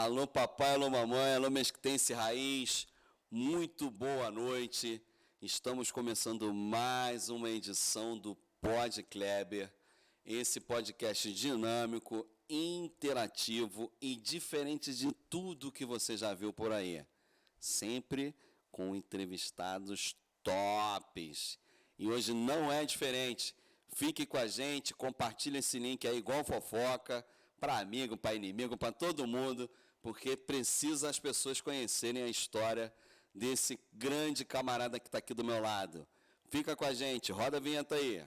Alô papai, alô mamãe, alô mesquitense raiz, muito boa noite. Estamos começando mais uma edição do Pod Kleber, esse podcast dinâmico, interativo e diferente de tudo que você já viu por aí. Sempre com entrevistados tops. E hoje não é diferente. Fique com a gente, compartilhe esse link aí igual fofoca, para amigo, para inimigo, para todo mundo, porque precisa as pessoas conhecerem a história desse grande camarada que está aqui do meu lado. Fica com a gente, roda a vinheta aí.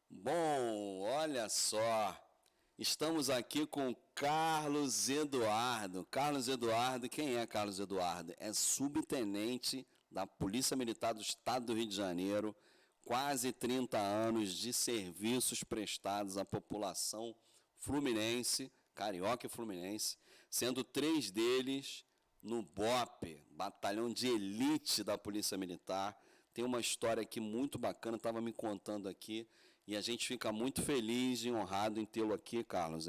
Bom, olha só, estamos aqui com Carlos Eduardo. Carlos Eduardo, quem é Carlos Eduardo? É subtenente da Polícia Militar do Estado do Rio de Janeiro, quase 30 anos de serviços prestados à população fluminense, carioca e fluminense, sendo 3 deles no BOPE, Batalhão de Elite da Polícia Militar. Tem uma história aqui muito bacana, estava me contando aqui. E a gente fica muito feliz e honrado em tê-lo aqui, Carlos.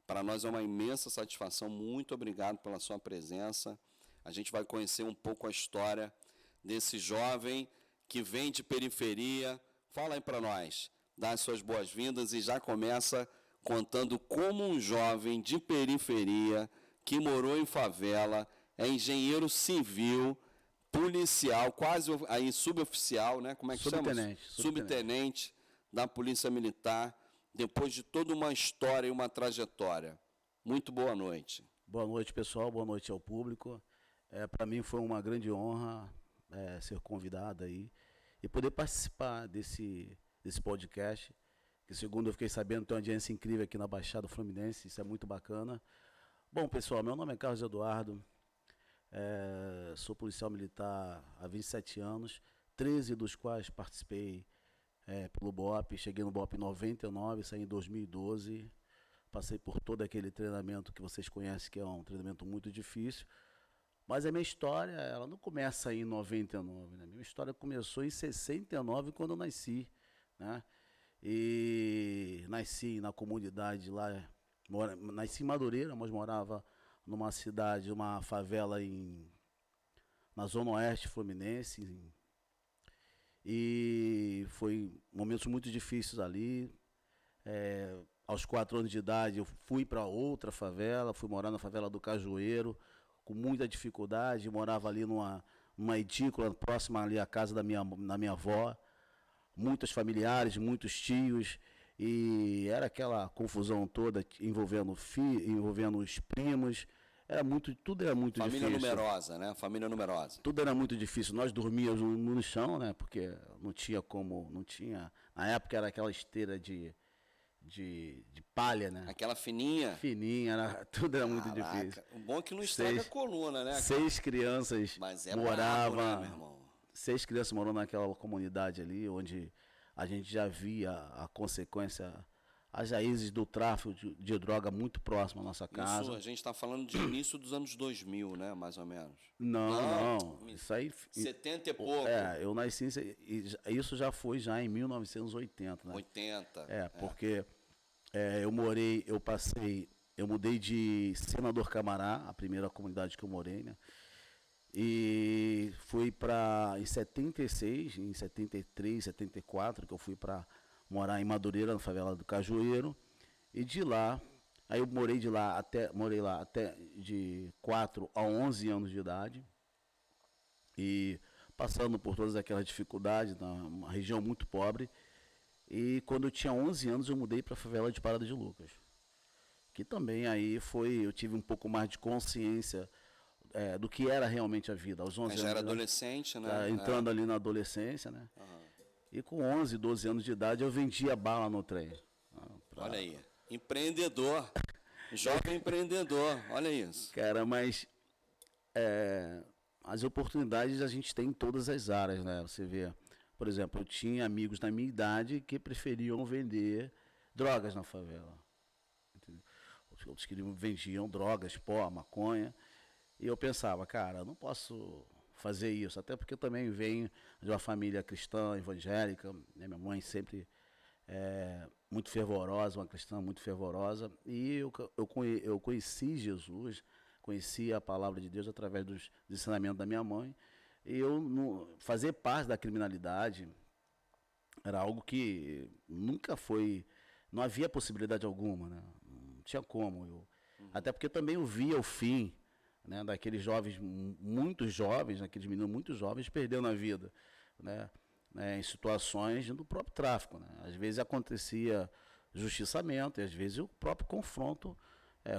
Para nós é uma imensa satisfação. Muito obrigado pela sua presença. A gente vai conhecer um pouco a história desse jovem que vem de periferia. Fala aí para nós, dá as suas boas-vindas e já começa contando como um jovem de periferia que morou em favela, é engenheiro civil, policial, quase aí suboficial, né? Como é que chama? Subtenente da Polícia Militar, depois de toda uma história e uma trajetória. Muito boa noite. Boa noite, pessoal. Boa noite ao público. Para mim foi uma grande honra ser convidado aí e poder participar desse podcast, que segundo eu fiquei sabendo tem uma audiência incrível aqui na Baixada Fluminense, isso é muito bacana. Bom, pessoal, meu nome é Carlos Eduardo, sou policial militar há 27 anos, 13 dos quais participei pelo BOPE, cheguei no BOPE em 99, saí em 2012, passei por todo aquele treinamento que vocês conhecem, que é um treinamento muito difícil, mas a minha história, ela não começa aí em 99, né? Minha história começou em 69, quando eu nasci, né? E nasci na comunidade lá, nasci em Madureira, mas morava numa cidade, uma favela na Zona Oeste Fluminense, e foi momentos muito difíceis ali. Aos 4 anos de idade eu fui para outra favela, fui morar na favela do Cajueiro, com muita dificuldade, morava ali numa edícula próxima ali à casa da minha avó, muitos familiares, muitos tios, e era aquela confusão toda envolvendo envolvendo os primos. Tudo era muito Família difícil. Família numerosa, né? Família numerosa. Tudo era muito difícil. Nós dormíamos no chão, né? Porque não tinha. Na época era aquela esteira de palha, né? Aquela fininha. Tudo era muito difícil. O bom é que não estraga a coluna, né? 6 crianças moravam, né, meu irmão? 6 crianças morando naquela comunidade ali, onde a gente já via a consequência, as raízes do tráfico de droga muito próximo à nossa casa. Isso, a gente está falando de início dos anos 2000, né, mais ou menos. Não. Isso aí... 70 e pouco. Eu nasci... Isso já foi em 1980, né? 80. Porque eu mudei de Senador Camará, a primeira comunidade que eu morei, né? E fui em 76, em 73, 74, que eu fui para morar em Madureira, na favela do Cajueiro, e de lá, aí eu morei lá até de 4 a 11 anos de idade, e passando por todas aquelas dificuldades, uma região muito pobre, e quando eu tinha 11 anos eu mudei para a favela de Parada de Lucas, que também aí eu tive um pouco mais de consciência do que era realmente a vida, aos 11 anos. Já era adolescente, né? Entrando ali na adolescência, né? Uhum. E com 11, 12 anos de idade eu vendia bala no trem. Olha aí, empreendedor, jovem empreendedor, olha isso. Cara, mas as oportunidades a gente tem em todas as áreas, né? Você vê, por exemplo, eu tinha amigos da minha idade que preferiam vender drogas na favela. outros que vendiam drogas, pó, maconha. E eu pensava, cara, eu não posso fazer isso, até porque eu também venho de uma família cristã, evangélica, né? Minha mãe sempre muito fervorosa, uma cristã muito fervorosa, e eu conheci Jesus, conheci a palavra de Deus através dos ensinamentos da minha mãe, e eu fazer parte da criminalidade era algo que nunca foi, não havia possibilidade alguma, né? Não tinha como. Até porque também eu via o fim, né, daqueles jovens, muitos jovens, aqueles meninos muito jovens, perdendo a vida, né, em situações do próprio tráfico. Né? Às vezes acontecia justiçamento, e às vezes o próprio confronto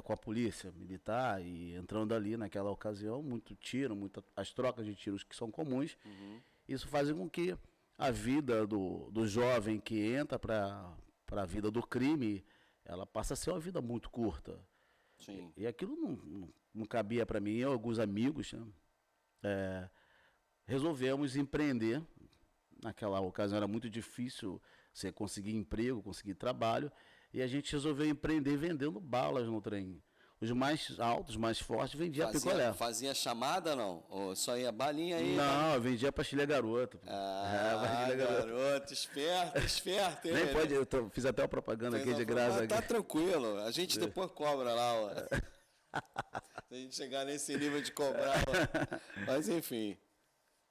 com a polícia militar, e entrando ali naquela ocasião, muito tiro, as trocas de tiros que são comuns. Isso faz com que a vida do jovem que entra para a vida do crime, ela passa a ser uma vida muito curta. Sim. E aquilo não cabia para mim e alguns amigos, né? Resolvemos empreender. Naquela ocasião era muito difícil você conseguir emprego, conseguir trabalho, e a gente resolveu empreender vendendo balas no trem. Os mais altos, mais fortes, vendia picolé. Fazia chamada, não? Ou só ia balinha aí? Não, eu vendia pastilha garoto. Pastilha garoto, esperto. Nem pode, fiz até uma propaganda aqui de graça. Tá tranquilo, a gente depois cobra lá, ó. Se a gente chegar nesse nível de cobrar, ó. Mas enfim.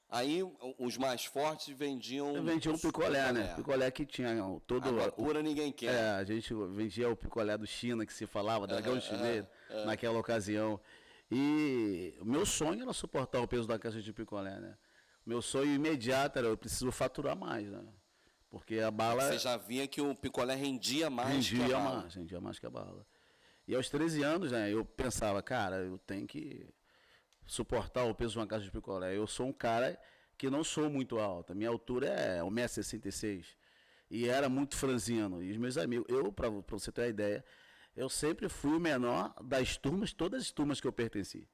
Aí os mais fortes vendiam... Vendiam picolé, né? Picolé que tinha todo... Água pura ninguém quer. A gente vendia o picolé do China, que se falava, dragão chinês, naquela ocasião. E o meu sonho era suportar o peso da caixa de picolé, né? Meu sonho imediato era, eu preciso faturar mais, né? Porque a bala... Você já via que o picolé rendia mais que a bala. Rendia mais que a bala. E aos 13 anos, né, eu pensava, cara, eu tenho que suportar o peso de uma caixa de picolé. Eu sou um cara que não sou muito alto. Minha altura é 1,66 m. E era muito franzino. E os meus amigos, para você ter uma ideia, eu sempre fui o menor das turmas, todas as turmas que eu pertenci.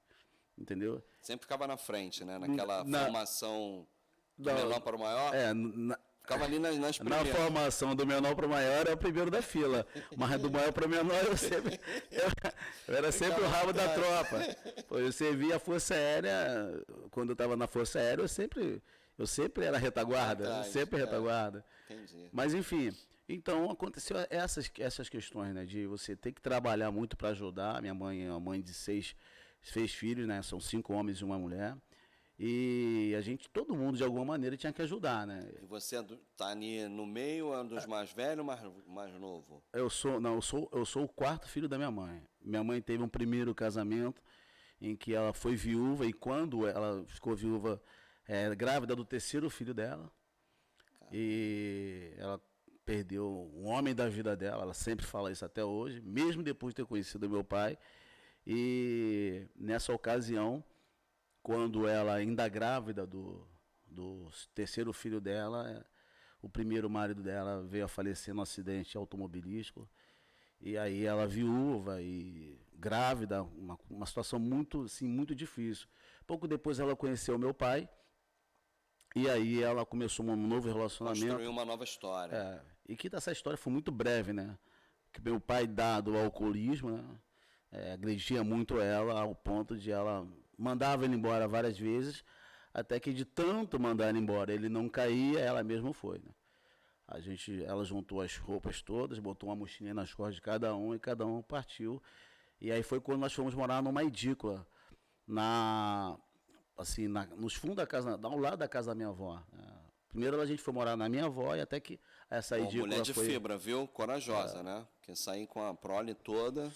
Entendeu? Sempre ficava na frente, né? Naquela formação do menor para o maior. Ficava ali nas primeiras. Na formação do menor para o maior é o primeiro da fila. Mas do maior para o menor eu era sempre o rabo da tropa. Eu servia a Força Aérea, quando eu estava na Força Aérea, eu sempre era retaguarda. Retaguarda. Entendi. Mas enfim, então aconteceu essas questões, né? De você ter que trabalhar muito para ajudar. Minha mãe é uma mãe de seis filhos, né? São 5 homens e uma mulher. E todo mundo de alguma maneira tinha que ajudar, né? E você está ali no meio, é um dos mais velhos ou mais novo? Eu sou o 4º filho da minha mãe. Minha mãe teve um primeiro casamento em que ela foi viúva, e quando ela ficou viúva, grávida do 3º filho dela, e ela perdeu um homem da vida dela. Ela sempre fala isso até hoje, mesmo depois de ter conhecido meu pai. E nessa ocasião, quando ela ainda grávida do 3º filho dela, o primeiro marido dela veio a falecer no acidente automobilístico. E aí ela viúva e grávida, uma situação muito, assim, muito difícil. Pouco depois ela conheceu meu pai, e aí ela começou um novo relacionamento. Construiu uma nova história. E que essa história foi muito breve, né? Que meu pai, dado ao alcoolismo, né, agredia muito ela, ao ponto de ela mandava ele embora várias vezes, até que de tanto mandar ele embora, ele não caía, ela mesma foi, né? Ela juntou as roupas todas, botou uma mochilinha nas costas de cada um, e cada um partiu. E aí foi quando nós fomos morar numa edícula, nos fundos da casa, ao lado da casa da minha avó. Primeiro a gente foi morar na minha avó, e até que essa edícula mulher de fibra, viu? Corajosa, né? Porque sair com a prole toda.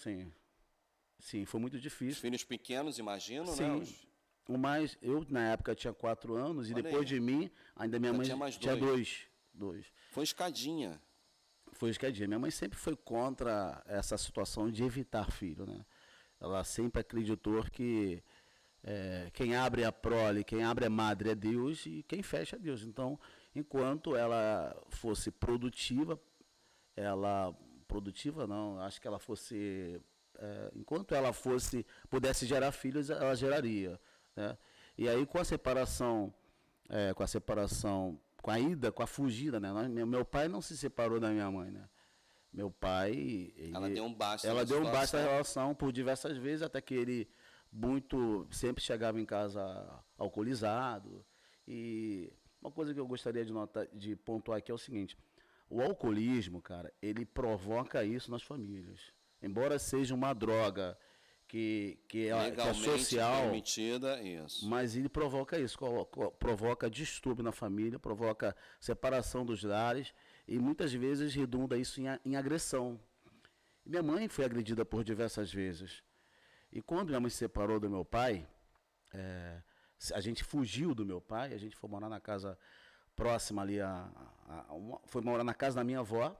Sim, foi muito difícil. Os filhos pequenos, imagino, sim, né? Eu, na época, tinha 4 anos, e depois de mim, ainda minha mãe tinha dois. Foi escadinha. Foi escadinha. Minha mãe sempre foi contra essa situação de evitar filho, né? Ela sempre acreditou que quem abre a prole, quem abre a madre é Deus, e quem fecha é Deus. Então, enquanto ela fosse produtiva, acho que ela fosse... enquanto ela pudesse gerar filhos, ela geraria, né? E aí com a separação, com a fugida, né? Meu pai não se separou da minha mãe, né? meu pai... Ela deu um basta Ela na deu um basta na situação. relação por diversas vezes, até que ele sempre chegava em casa alcoolizado. E uma coisa que eu gostaria de pontuar aqui é o seguinte: o alcoolismo, cara, ele provoca isso nas famílias. Embora seja uma droga que é Legalmente social, permitida, isso. mas ele provoca isso, provoca distúrbio na família, provoca separação dos lares e muitas vezes redunda isso em agressão. E minha mãe foi agredida por diversas vezes. E quando minha mãe se separou do meu pai, a gente fugiu do meu pai, a gente foi morar na casa próxima ali, foi morar na casa da minha avó.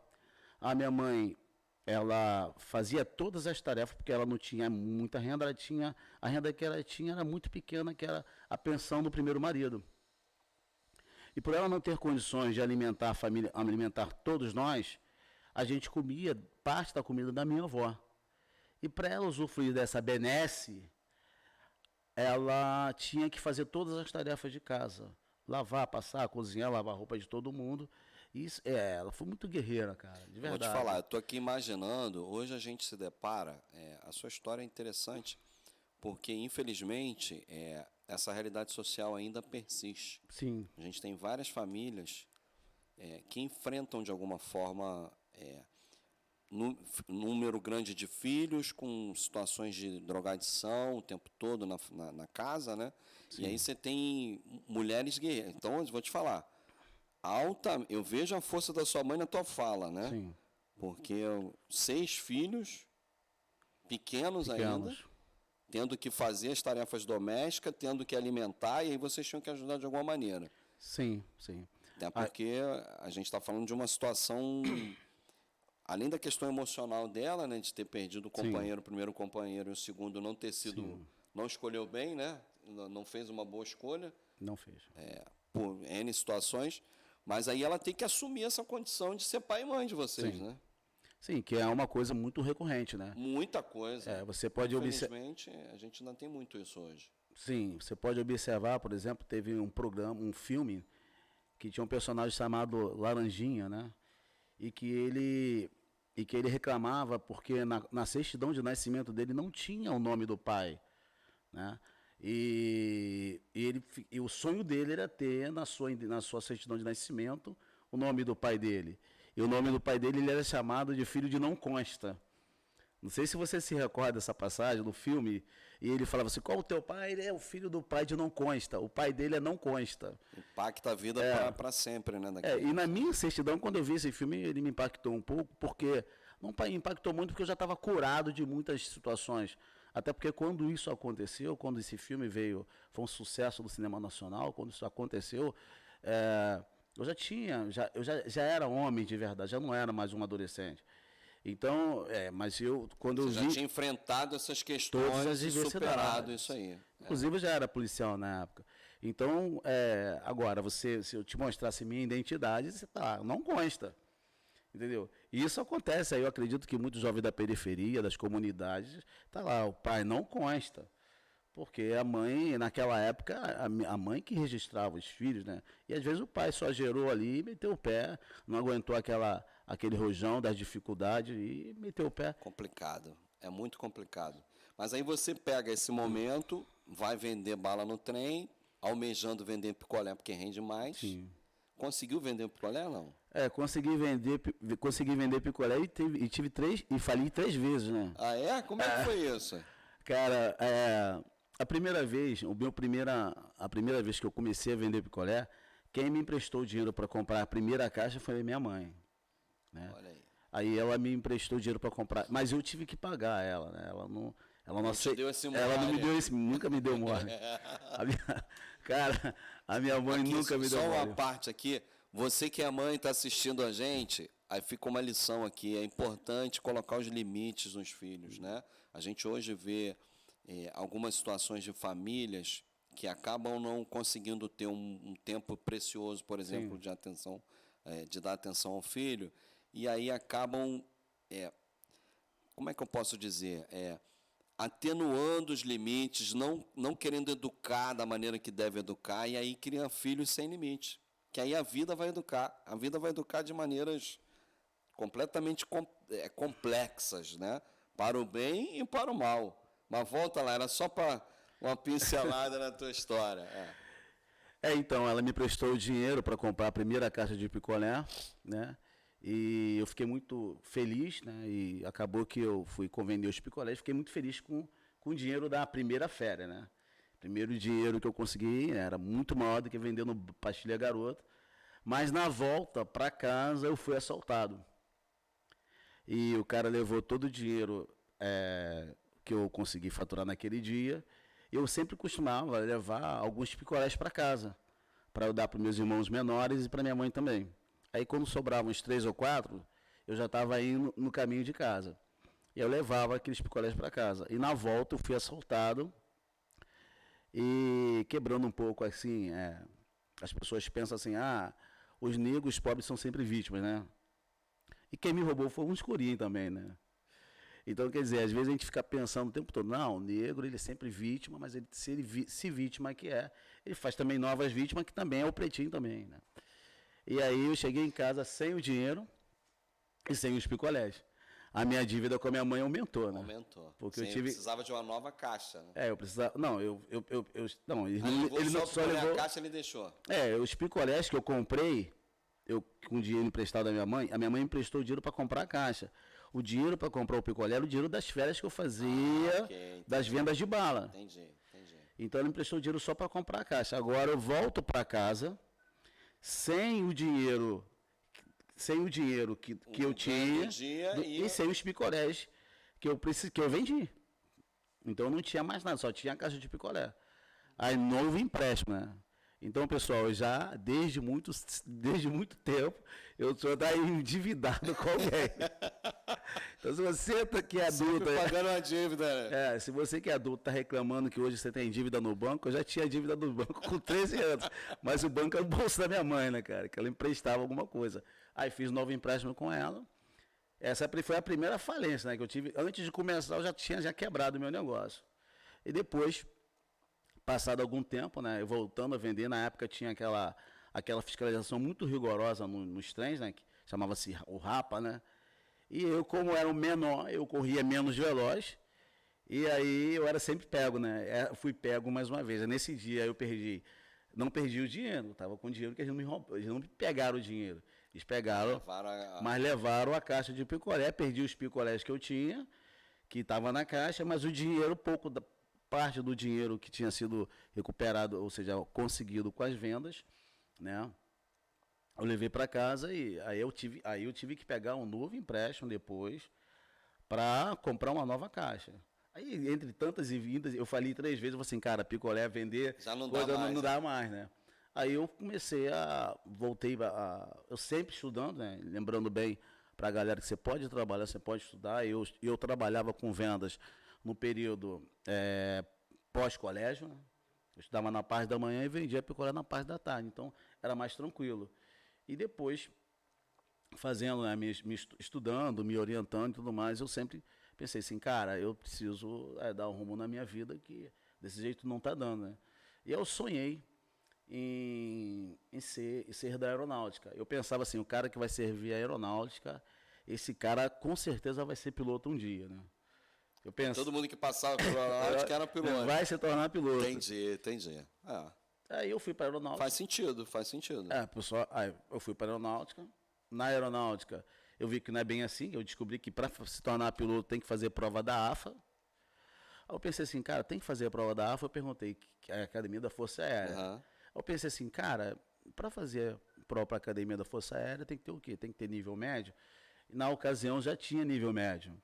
A minha mãe, ela fazia todas as tarefas, porque ela não tinha muita renda, a renda que ela tinha era muito pequena, que era a pensão do primeiro marido. E por ela não ter condições de alimentar a família, alimentar todos nós, a gente comia parte da comida da minha avó. E para ela usufruir dessa benesse, ela tinha que fazer todas as tarefas de casa. Lavar, passar, cozinhar, lavar a roupa de todo mundo. Isso, ela foi muito guerreira, cara, de Eu vou te verdade. falar, eu tô aqui imaginando, hoje a gente se depara, a sua história é interessante, porque infelizmente essa realidade social ainda persiste. Sim, A gente tem várias famílias que enfrentam de alguma forma número grande de filhos com situações de drogadição o tempo todo na casa, né? sim. E aí você tem mulheres guerreiras. Então, eu vou te falar, eu vejo a força da sua mãe na tua fala, né? Sim, Porque 6 filhos, pequenos ainda, pequenos. tendo que fazer as tarefas domésticas, tendo que alimentar, e aí vocês tinham que ajudar de alguma maneira. Sim, sim. Até porque a gente está falando de uma situação, além da questão emocional dela, né, de ter perdido o companheiro, o primeiro companheiro, e o segundo não ter sido, não escolheu bem, né? Não fez uma boa escolha, Não fez. por N situações, mas aí ela tem que assumir essa condição de ser pai e mãe de vocês, Sim. né? Sim, que é uma coisa muito recorrente, né? Muita coisa. Você pode observar. Infelizmente, a gente não tem muito isso hoje. Sim, você pode observar, por exemplo, teve um programa, um filme que tinha um personagem chamado Laranjinha, né? E que ele reclamava porque na certidão de nascimento dele não tinha o nome do pai, né? E o sonho dele era ter na sua certidão de nascimento o nome do pai dele. E o nome do pai dele ele era chamado de filho de não consta. Não sei se você se recorda dessa passagem do filme, e ele falava assim: qual o teu pai? Ele é o filho do pai de não consta. O pai dele é não consta. Impacta a vida para sempre, né? E na minha certidão, quando eu vi esse filme, ele me impactou um pouco, porque não impactou muito porque eu já estava curado de muitas situações. Até porque quando isso aconteceu, quando esse filme veio, foi um sucesso do cinema nacional, quando isso aconteceu, eu já era homem de verdade, já não era mais um adolescente. Então, mas quando eu Você vi... já tinha enfrentado essas todas questões as e superado diversidades. isso aí. Inclusive, eu já era policial na época. Então, agora, se eu te mostrasse minha identidade, você não consta. Entendeu? E isso acontece. Aí eu acredito que muitos jovens da periferia, das comunidades, tá lá, o pai não consta. Porque a mãe, naquela época, a mãe que registrava os filhos, né? E às vezes o pai só gerou ali e meteu o pé, não aguentou aquele rojão das dificuldades e meteu o pé. Complicado. É muito complicado. Mas aí você pega esse momento, vai vender bala no trem, almejando vender picolé porque rende mais. Sim. Conseguiu vender picolé ou não? Consegui vender picolé e tive e fali 3 vezes, né? Ah, é? Como é que foi isso? Cara, a primeira vez que eu comecei a vender picolé, quem me emprestou dinheiro para comprar a primeira caixa foi minha mãe, né? Olha aí. Aí ela me emprestou dinheiro para comprar, mas eu tive que pagar ela, né? Ela não te deu esse ela não me mole. deu nunca me deu mole. Cara, a minha mãe Aqui, nunca me deu só uma mole. parte aqui. Você que é mãe está assistindo a gente, aí fica uma lição aqui. É importante colocar os limites nos filhos, né? A gente hoje vê algumas situações de famílias que acabam não conseguindo ter um tempo precioso, por exemplo, de atenção, de dar atenção ao filho, e aí acabam, como é que eu posso dizer, atenuando os limites, não querendo educar da maneira que deve educar, e aí cria filhos sem limite. Que aí a vida vai educar de maneiras completamente complexas, né? Para o bem e para o mal. Mas volta lá, era só para uma pincelada na tua história. Então, ela me prestou o dinheiro para comprar a primeira caixa de picolé, né? E eu fiquei muito feliz, né? E acabou que eu fui vender os picolés, fiquei muito feliz com o dinheiro da primeira férias, né? Primeiro dinheiro que eu consegui era muito maior do que vendendo pastilha garoto. Mas na volta para casa eu fui assaltado. E o cara levou todo o dinheiro que eu consegui faturar naquele dia. Eu sempre costumava levar alguns picolés para casa, para eu dar para meus irmãos menores e para minha mãe também. Aí quando sobravam uns 3 ou 4, eu já estava indo no caminho de casa. E eu levava aqueles picolés para casa. E na volta eu fui assaltado e quebrando um pouco assim, as pessoas pensam assim, os negros pobres são sempre vítimas, né? E quem me roubou foi um escurinho também, né? Então, quer dizer, às vezes a gente fica pensando o tempo todo, não, o negro ele é sempre vítima, mas se vítima que ele faz também novas vítimas, que também é o pretinho também, né? E aí eu cheguei em casa sem o dinheiro e sem os picolés. A minha dívida com a minha mãe aumentou, né? Aumentou. Porque Sim, eu precisava de uma nova caixa, né? eu precisava, não, não, ele Só não só levou... a caixa ele deixou. Os picolés que eu comprei, com dinheiro emprestado da minha mãe, a minha mãe me emprestou o dinheiro para comprar a caixa. O dinheiro para comprar o picolé era o dinheiro das férias que eu fazia, das vendas de bala. Entendi. Então ela me emprestou o dinheiro só para comprar a caixa. Agora eu volto para casa sem o dinheiro que eu tinha e sem os picolés que eu vendi. Então não tinha mais nada, só tinha a caixa de picolé. Aí novo empréstimo, né? Então, pessoal, já desde muito tempo, eu estou endividado com alguém. Então, se você que é adulto... Sempre pagando uma dívida, né? Se você que é adulto está reclamando que hoje você tem dívida no banco, eu já tinha dívida no banco com 13 anos. Mas o banco é o bolso da minha mãe, né, cara? Que ela emprestava alguma coisa. Aí fiz novo empréstimo com ela. Essa foi a primeira falência, né, que eu tive. Antes de começar, eu já tinha quebrado o meu negócio. E depois... Passado algum tempo, né, eu voltando a vender, na época tinha aquela fiscalização muito rigorosa nos trens, né, que chamava-se o RAPA, né, e eu, como era o menor, eu corria menos veloz, e aí eu era sempre pego, né, fui pego mais uma vez. Nesse dia eu não perdi o dinheiro, estava com dinheiro que eles não me pegaram o dinheiro, eles pegaram, mas levaram a caixa de picolé, perdi os picolés que eu tinha, que estava na caixa, mas o dinheiro, parte do dinheiro que tinha sido recuperado, ou seja, conseguido com as vendas, né? Eu levei para casa e aí eu tive que pegar um novo empréstimo depois para comprar uma nova caixa. Aí, entre tantas e vindas, eu falei 3 vezes, eu falei assim, cara, picolé, vender, já não coisa dá mais, não dá mais, né? Aí eu voltei eu sempre estudando, né? Lembrando bem para a galera que você pode trabalhar, você pode estudar. Eu trabalhava com vendas no período pós-colégio, né? Eu estudava na parte da manhã e vendia picolé na parte da tarde, então era mais tranquilo. E depois, fazendo, né, estudando, me orientando e tudo mais, eu sempre pensei assim, cara, eu preciso dar um rumo na minha vida que desse jeito não está dando, né? E eu sonhei em ser da aeronáutica. Eu pensava assim, o cara que vai servir a aeronáutica, esse cara com certeza vai ser piloto um dia, né? Eu penso, todo mundo que passava pela aeronáutica era piloto. Vai se tornar piloto. Entendi. Aí eu fui para a aeronáutica. Faz sentido. Pessoal, aí eu fui para a aeronáutica. Na aeronáutica, eu vi que não é bem assim. Eu descobri que para se tornar piloto tem que fazer prova da AFA. Aí eu pensei assim, cara, tem que fazer a prova da AFA. Eu perguntei que a Academia da Força Aérea. Uhum. Eu pensei assim, cara, para fazer prova para a Academia da Força Aérea tem que ter o quê? Tem que ter nível médio. E na ocasião já tinha nível médio.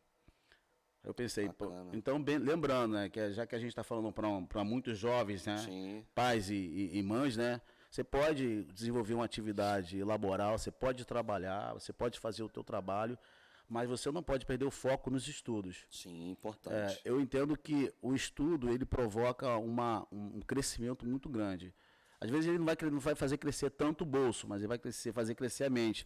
Eu pensei, então, lembrando, né, que já que a gente está falando para muitos jovens, né, sim, pais e mães, né, você pode desenvolver uma atividade laboral, você pode trabalhar, você pode fazer o teu trabalho, mas você não pode perder o foco nos estudos. Sim, importante. Eu entendo que o estudo, ele provoca um crescimento muito grande. Às vezes ele não vai fazer crescer tanto o bolso, mas ele vai fazer crescer a mente.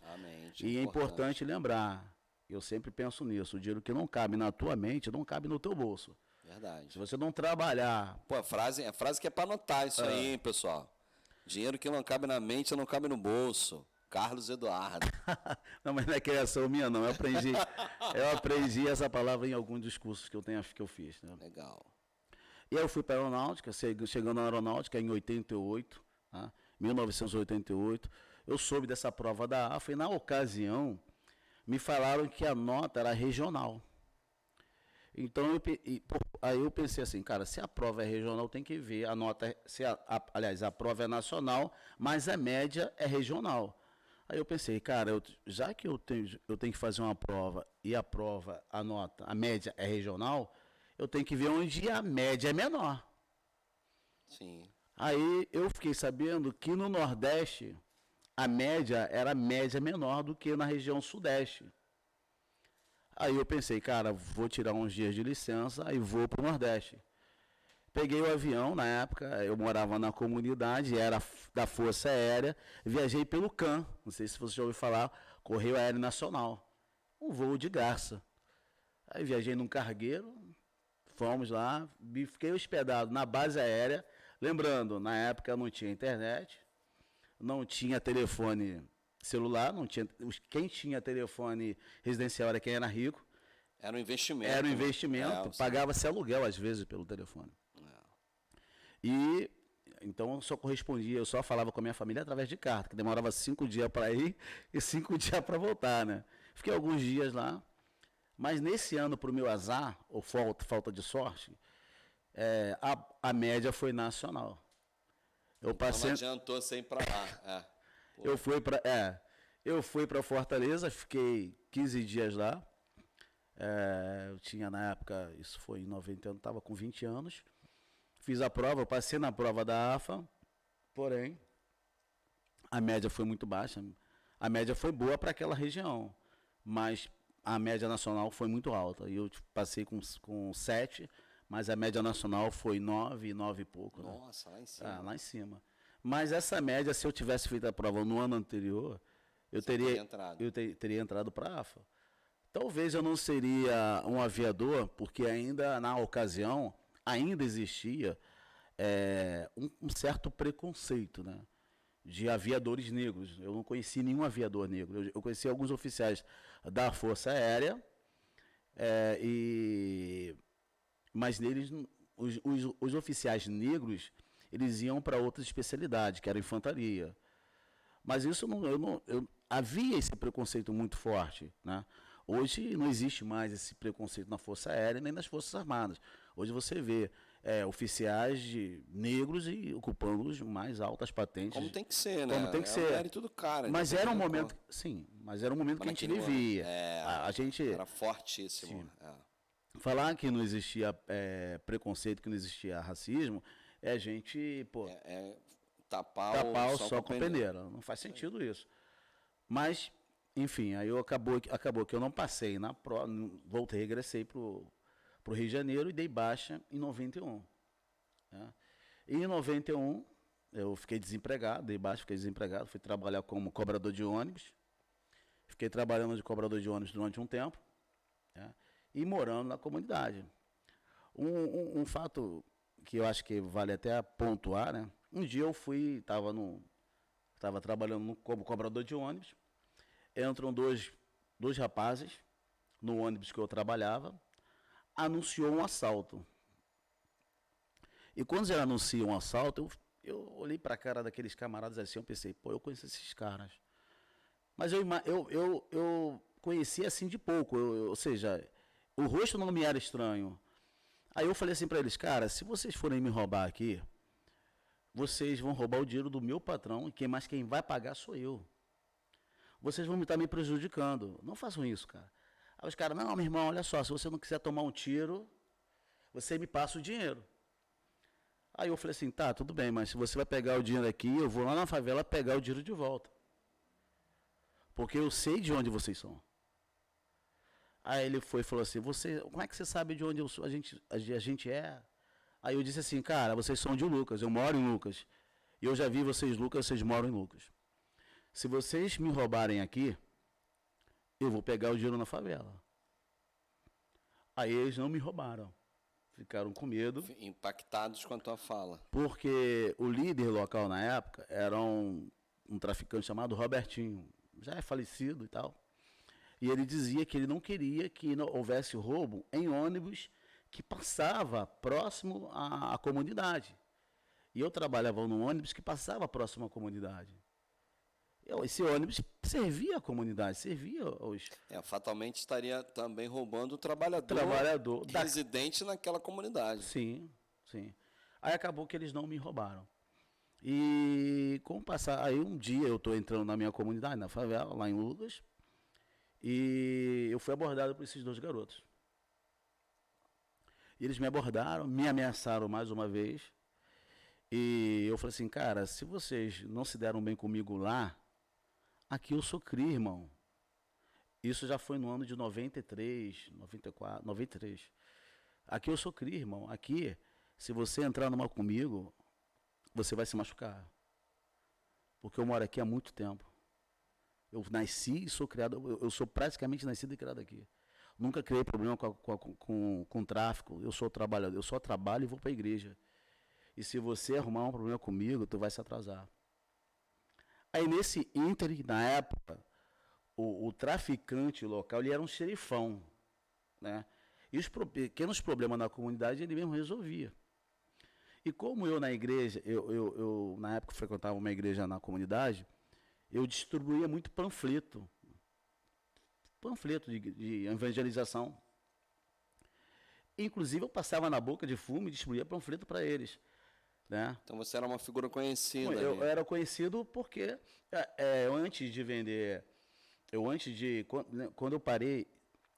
E é importante lembrar, eu sempre penso nisso, o dinheiro que não cabe na tua mente, não cabe no teu bolso. Verdade. Se você não trabalhar... Pô, a frase que é para anotar isso aí, hein, pessoal. Dinheiro que não cabe na mente, não cabe no bolso. Carlos Eduardo. Não, mas não é criação minha, não. Eu aprendi essa palavra em alguns dos cursos que eu fiz. Né? Legal. E aí eu fui para a aeronáutica, chegando na aeronáutica em 88, tá? 1988. Eu soube dessa prova da AFA e, na ocasião, me falaram que a nota era regional. Então, aí eu pensei assim, cara, se a prova é regional, tem que ver a nota, aliás, a prova é nacional, mas a média é regional. Aí eu pensei, cara, já que eu tenho que fazer uma prova e a média é regional, eu tenho que ver onde a média é menor. Sim. Aí eu fiquei sabendo que no Nordeste a média era média menor do que na região Sudeste. Aí eu pensei, cara, vou tirar uns dias de licença e vou para o Nordeste. Peguei o avião, na época, eu morava na comunidade, era da Força Aérea, viajei pelo CAN, não sei se você já ouviu falar, Correio Aéreo Nacional, um voo de garça. Aí viajei num cargueiro, fomos lá, fiquei hospedado na base aérea, lembrando, na época não tinha internet, não tinha telefone celular, não tinha, quem tinha telefone residencial era quem era rico. Era um investimento. Era um investimento, pagava-se aluguel às vezes pelo telefone. E então eu só falava com a minha família através de carta, que demorava 5 dias para ir e 5 dias para voltar, né? Fiquei alguns dias lá, mas nesse ano, para o meu azar, ou falta de sorte, a média foi nacional. Então não adiantou você ir para lá. Eu fui para Fortaleza, fiquei 15 dias lá. Eu tinha na época, isso foi em 90 anos, estava com 20 anos. Fiz a prova, passei na prova da AFA, porém, a média foi muito baixa. A média foi boa para aquela região, mas a média nacional foi muito alta. E eu passei com 7, mas a média nacional foi 9, 9 e pouco. Nossa, né? lá em cima. Lá em cima. Mas essa média, se eu tivesse feito a prova no ano anterior, eu teria entrado para a AFA. Talvez eu não seria um aviador, porque ainda na ocasião, ainda existia um certo preconceito, né, de aviadores negros. Eu não conheci nenhum aviador negro. Eu conheci alguns oficiais da Força Aérea, mas neles, os oficiais negros, eles iam para outras especialidades, que era infantaria. Mas isso havia esse preconceito muito forte, né? Hoje não existe mais esse preconceito na Força Aérea nem nas Forças Armadas. Hoje você vê oficiais negros e ocupando as mais altas patentes. Como tem que ser, né? Como tem que ser. Era tudo cara. Mas era um momento, sim, mas era um momento que a gente vivia. A gente era fortíssimo. Falar que não existia preconceito, que não existia racismo, a gente, tapar o sol com peneira. Não faz sentido isso. Mas, enfim, aí acabou que eu não passei na prova, regressei para o Rio de Janeiro e dei baixa em 91. Né? E em 91, eu fiquei desempregado, fui trabalhar como cobrador de ônibus. Fiquei trabalhando de cobrador de ônibus durante um tempo, né? E morando na comunidade. Um fato que eu acho que vale até pontuar, né? Um dia eu estava trabalhando como cobrador de ônibus, entram dois rapazes no ônibus que eu trabalhava, anunciou um assalto. E quando eles anunciam um assalto, eu olhei para a cara daqueles camaradas assim, eu pensei, eu conheço esses caras. Mas eu conhecia assim de pouco, ou seja, o rosto não me era estranho. Aí eu falei assim para eles, cara, se vocês forem me roubar aqui, vocês vão roubar o dinheiro do meu patrão e quem vai pagar sou eu. Vocês vão estar me prejudicando. Não façam isso, cara. Aí os caras, não, meu irmão, olha só, se você não quiser tomar um tiro, você me passa o dinheiro. Aí eu falei assim, tá, tudo bem, mas se você vai pegar o dinheiro aqui, eu vou lá na favela pegar o dinheiro de volta. Porque eu sei de onde vocês são. Aí ele falou assim, como é que você sabe de onde a gente é? Aí eu disse assim, cara, vocês são de Lucas, eu moro em Lucas. E eu já vi vocês, Lucas, vocês moram em Lucas. Se vocês me roubarem aqui, eu vou pegar o dinheiro na favela. Aí eles não me roubaram. Ficaram com medo. Impactados com a tua fala. Porque o líder local na época eram um traficante chamado Robertinho, já é falecido e tal. E ele dizia que ele não queria que houvesse roubo em ônibus que passava próximo à comunidade. E eu trabalhava num ônibus que passava próximo à comunidade. Esse ônibus servia a comunidade, servia os... Fatalmente estaria também roubando o trabalhador residente naquela comunidade. Sim, sim. Aí acabou que eles não me roubaram. E com o passar, aí um dia eu estou entrando na minha comunidade, na favela, lá em Lucas, e eu fui abordado por esses dois garotos. E eles me abordaram, me ameaçaram mais uma vez, e eu falei assim, cara, se vocês não se deram bem comigo lá, aqui eu sou CRI, irmão. Isso já foi no ano de 93, 94, 93. Aqui eu sou CRI, irmão. Aqui, se você entrar numa comigo, você vai se machucar. Porque eu moro aqui há muito tempo. Eu nasci e sou criado, eu sou praticamente nascido e criado aqui. Nunca criei problema com tráfico, eu sou trabalhador, eu só trabalho e vou para a igreja. E se você arrumar um problema comigo, tu vai se atrasar. Aí nesse ínterim, na época, o traficante local, ele era um xerifão, né? E os pequenos problemas na comunidade, ele mesmo resolvia. E como eu na igreja, eu na época frequentava uma igreja na comunidade, eu distribuía muito panfleto de evangelização. Inclusive eu passava na boca de fumo e distribuía panfleto para eles. Né? Então você era uma figura conhecida. Eu era conhecido porque antes de vender, quando eu parei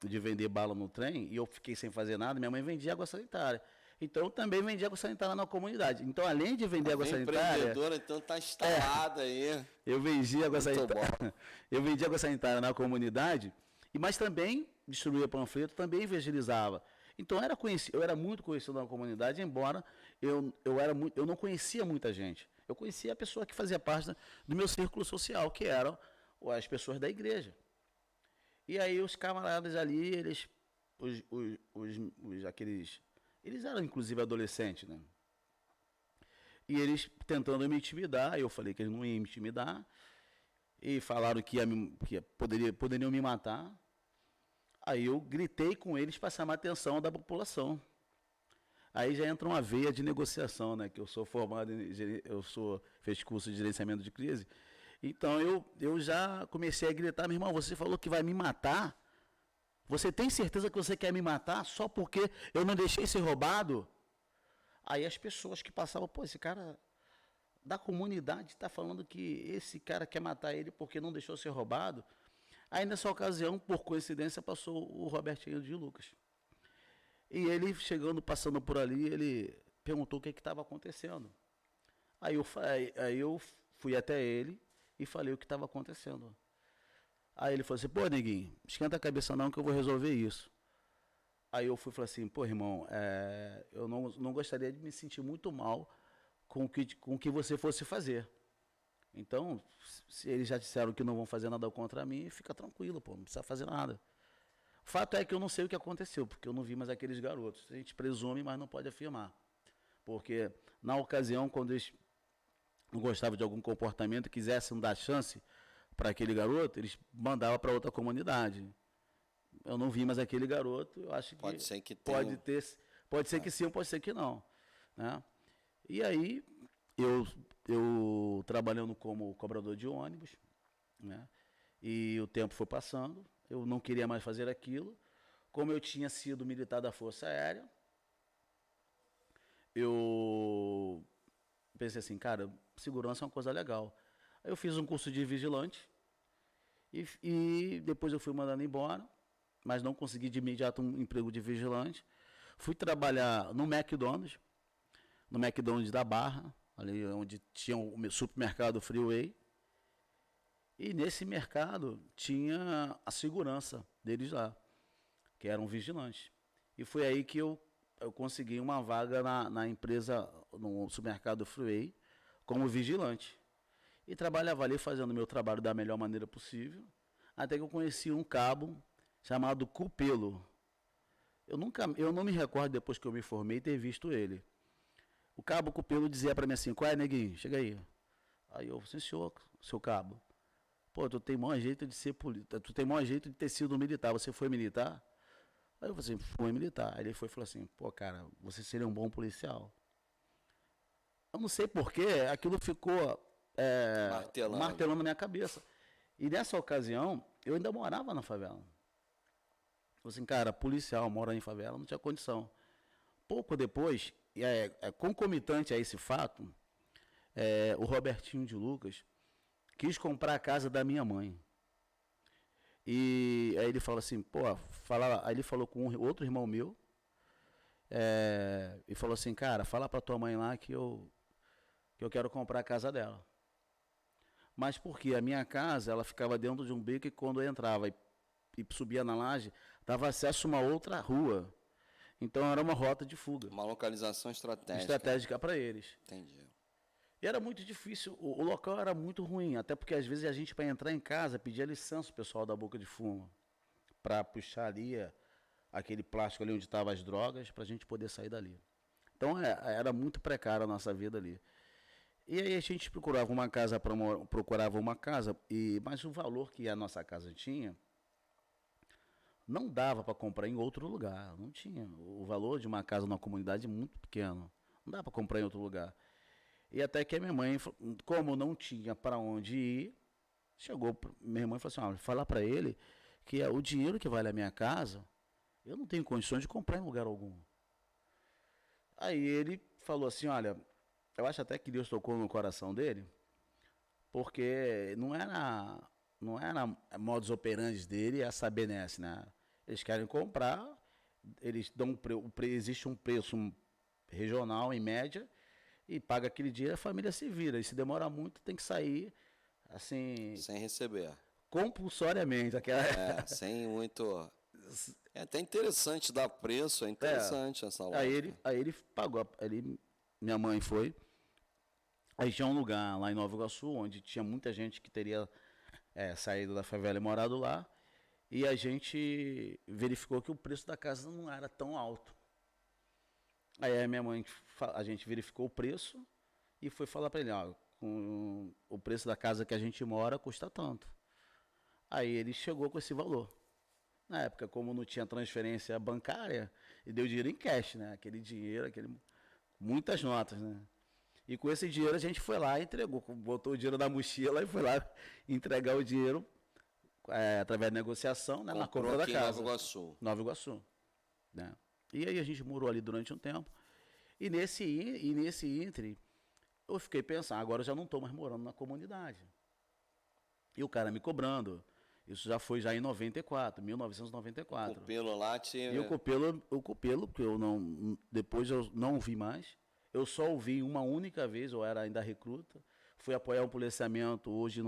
de vender bala no trem e eu fiquei sem fazer nada, minha mãe vendia água sanitária. Então eu também vendia água sanitária na comunidade. Então além de vender água sanitária, empreendedora, então tá instalada aí. Eu vendia água sanitária. Eu vendia água sanitária na comunidade, mas também distribuía panfleto, também evangelizava. Então eu era muito conhecido na comunidade, embora eu não conhecia muita gente. Eu conhecia a pessoa que fazia parte do meu círculo social, que eram as pessoas da igreja. E aí os camaradas ali, eles eram inclusive adolescentes, né? E eles tentando me intimidar, eu falei que eles não iam me intimidar, e falaram que poderiam me matar. Aí eu gritei com eles para chamar a atenção da população. Aí já entra uma veia de negociação, né? Que eu sou formado, fiz curso de gerenciamento de crise. Então eu já comecei a gritar, meu irmão, você falou que vai me matar? Você tem certeza que você quer me matar só porque eu não deixei ser roubado? Aí as pessoas que passavam, pô, esse cara da comunidade está falando que esse cara quer matar ele porque não deixou ser roubado. Aí nessa ocasião, por coincidência, passou o Robertinho de Lucas. E ele passando por ali, ele perguntou o que estava acontecendo. Aí eu fui até ele e falei o que estava acontecendo. Aí ele falou assim, pô, neguinho, esquenta a cabeça não que eu vou resolver isso. Aí eu fui e falei assim, pô, irmão, eu não gostaria de me sentir muito mal com o que você fosse fazer. Então, se eles já disseram que não vão fazer nada contra mim, fica tranquilo, pô, não precisa fazer nada. O fato é que eu não sei o que aconteceu, porque eu não vi mais aqueles garotos. A gente presume, mas não pode afirmar. Porque, na ocasião, quando eles não gostavam de algum comportamento, quisessem dar chance para aquele garoto, eles mandavam para outra comunidade. Eu não vi mais aquele garoto, eu acho que pode ser que pode ser que sim, pode ser que não, né? E aí eu trabalhando como cobrador de ônibus, né? E o tempo foi passando, eu não queria mais fazer aquilo. Como eu tinha sido militar da Força Aérea, eu pensei assim, cara, segurança é uma coisa legal. Aí eu fiz um curso de vigilante e depois eu fui mandado embora, mas não consegui de imediato um emprego de vigilante. Fui trabalhar no McDonald's da Barra, ali onde tinha o supermercado Freeway. E nesse mercado tinha a segurança deles lá, que eram vigilantes. E foi aí que eu consegui uma vaga na empresa, no supermercado Freeway, como vigilante. E trabalhava ali fazendo o meu trabalho da melhor maneira possível, até que eu conheci um cabo chamado Cupelo. Eu não me recordo, depois que eu me formei, ter visto ele. O cabo Cupelo dizia para mim assim, qual é, neguinho? Chega aí. Aí eu falei, seu cabo, pô, tu tem maior jeito de ser polícia, tu tem maior jeito de ter sido militar, você foi militar? Aí eu falei assim, fui militar. Aí ele foi e falou assim, pô, cara, você seria um bom policial. Eu não sei porquê, aquilo ficou martelando na minha cabeça. E nessa ocasião, eu ainda morava na favela. Eu falei assim, cara, policial, mora em favela, não tinha condição. Pouco depois, concomitante a esse fato, o Robertinho de Lucas quis comprar a casa da minha mãe. E aí ele falou assim, pô, aí ele falou com outro irmão meu, e falou assim, cara, fala pra tua mãe lá que eu quero comprar a casa dela. Mas porque a minha casa, ela ficava dentro de um beco e quando eu entrava e subia na laje, dava acesso a uma outra rua. Então era uma rota de fuga. Uma localização estratégica. Estratégica para eles. Entendi. E era muito difícil, o local era muito ruim, até porque às vezes a gente, para entrar em casa, pedia licença ao pessoal da Boca de Fumo, para puxar ali aquele plástico ali onde estavam as drogas, para a gente poder sair dali. Então era muito precária a nossa vida ali. E aí a gente procurava uma casa, mas o valor que a nossa casa tinha, não dava para comprar em outro lugar, não tinha. O valor de uma casa numa comunidade é muito pequeno, não dá para comprar em outro lugar. E até que a minha mãe, como não tinha para onde ir, minha irmã falou assim, fala para ele que o dinheiro que vale a minha casa, eu não tenho condições de comprar em lugar algum. Aí ele falou assim, olha, eu acho até que Deus tocou no coração dele, porque não era modus operandi dele essa benesse, né? Eles querem comprar, eles dão existe um preço regional em média, e paga aquele dinheiro, a família se vira. E se demora muito, tem que sair, assim... Sem receber. Compulsoriamente. Sem muito... É até interessante dar preço, é interessante essa loja. Aí ele pagou, minha mãe foi. Aí tinha um lugar lá em Nova Iguaçu, onde tinha muita gente que teria saído da favela e morado lá. E a gente verificou que o preço da casa não era tão alto. Aí a minha mãe, a gente verificou o preço e foi falar para ele, com o preço da casa que a gente mora custa tanto. Aí ele chegou com esse valor. Na época, como não tinha transferência bancária, ele deu dinheiro em cash, né? Aquele dinheiro, muitas notas, né? E com esse dinheiro a gente foi lá e entregou, botou o dinheiro na mochila e foi lá entregar o dinheiro através da negociação, né? Na compra da casa. Nova Iguaçu. Nova Iguaçu, né? E aí a gente morou ali durante um tempo. E nesse íntere, eu fiquei pensando, agora eu já não estou mais morando na comunidade. E o cara me cobrando. Isso já foi em 1994. O Copelo lá tinha... E o Copelo, que depois eu não vi mais. Eu só o vi uma única vez, eu era ainda recruta. Fui apoiar um policiamento hoje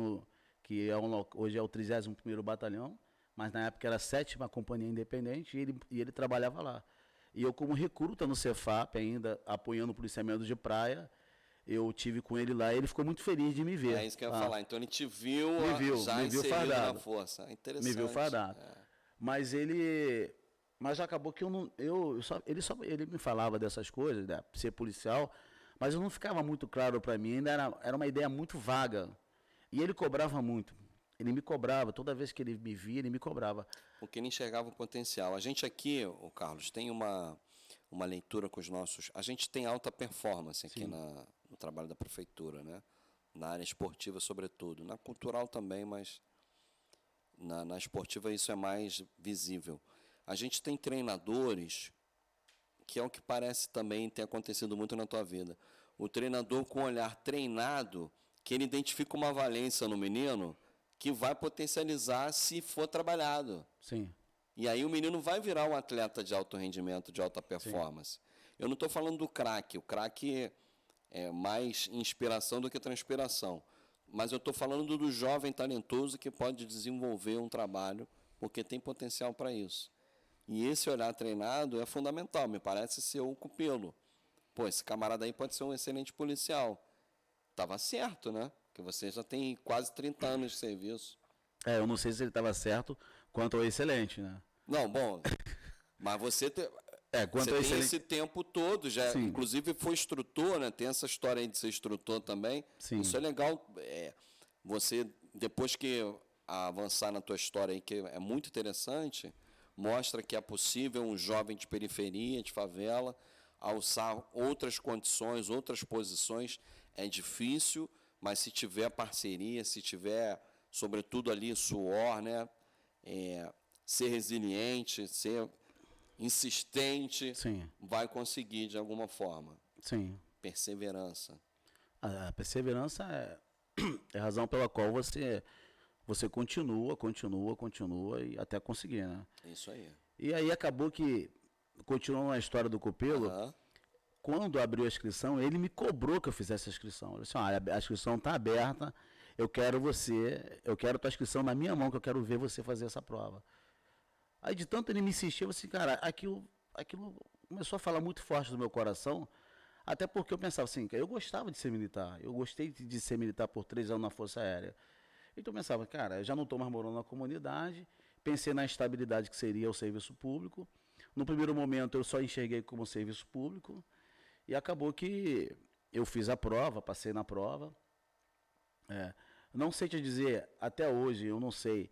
hoje é o 31º Batalhão, mas na época era a 7ª Companhia Independente e ele trabalhava lá. E eu, como recruta no Cefap, ainda apoiando o policiamento de praia, eu tive com ele lá e ele ficou muito feliz de me ver. É isso que eu ia falar. Então ele te viu, me viu fardado na força. É interessante. Me viu fardado. Mas já acabou que ele me falava dessas coisas, né, ser policial, mas não ficava muito claro para mim, ainda era uma ideia muito vaga. E ele cobrava muito. Ele me cobrava, toda vez que ele me via, ele me cobrava. Porque ele enxergava o potencial. A gente aqui, Carlos, tem uma leitura com os nossos... A gente tem alta performance aqui no trabalho da prefeitura, né? Na área esportiva, sobretudo. Na cultural também, mas na esportiva isso é mais visível. A gente tem treinadores, que é o que parece também ter acontecido muito na tua vida. O treinador com olhar treinado, que ele identifica uma valência no menino... que vai potencializar se for trabalhado. Sim. E aí o menino vai virar um atleta de alto rendimento, de alta performance. Sim. Eu não estou falando do craque. O craque é mais inspiração do que transpiração. Mas eu estou falando do jovem talentoso que pode desenvolver um trabalho, porque tem potencial para isso. E esse olhar treinado é fundamental, me parece ser o Copelo. Pô, esse camarada aí pode ser um excelente policial. Estava certo, né? Porque você já tem quase 30 anos de serviço. Eu não sei se ele estava certo quanto ao excelente, né? Não, bom, mas você Quanto Você a tem excelente... esse tempo todo, já, Sim. inclusive foi instrutor, né? Tem essa história aí de ser instrutor também. Sim. Isso é legal. Você, depois que avançar na tua história aí, que é muito interessante, mostra que é possível um jovem de periferia, de favela, alçar outras condições, outras posições. É difícil, mas se tiver parceria, se tiver, sobretudo ali, suor, né? Ser resiliente, ser insistente, Sim. vai conseguir de alguma forma. Sim. Perseverança. A perseverança é a razão pela qual você continua e até conseguir, né? Isso aí. E aí acabou que, continuando a história do Copelo, quando abriu a inscrição, ele me cobrou que eu fizesse a inscrição. Ele disse, a inscrição está aberta, eu quero tua inscrição na minha mão, que eu quero ver você fazer essa prova. Aí de tanto ele me insistir, eu disse, cara, aquilo começou a falar muito forte do meu coração, até porque eu pensava assim, eu gostava de ser militar, eu gostei de ser militar por 3 anos na Força Aérea. Então eu pensava, cara, eu já não estou mais morando na comunidade, pensei na estabilidade que seria o serviço público. No primeiro momento eu só enxerguei como serviço público, e acabou que eu fiz a prova, passei na prova. Não sei te dizer, até hoje, eu não sei,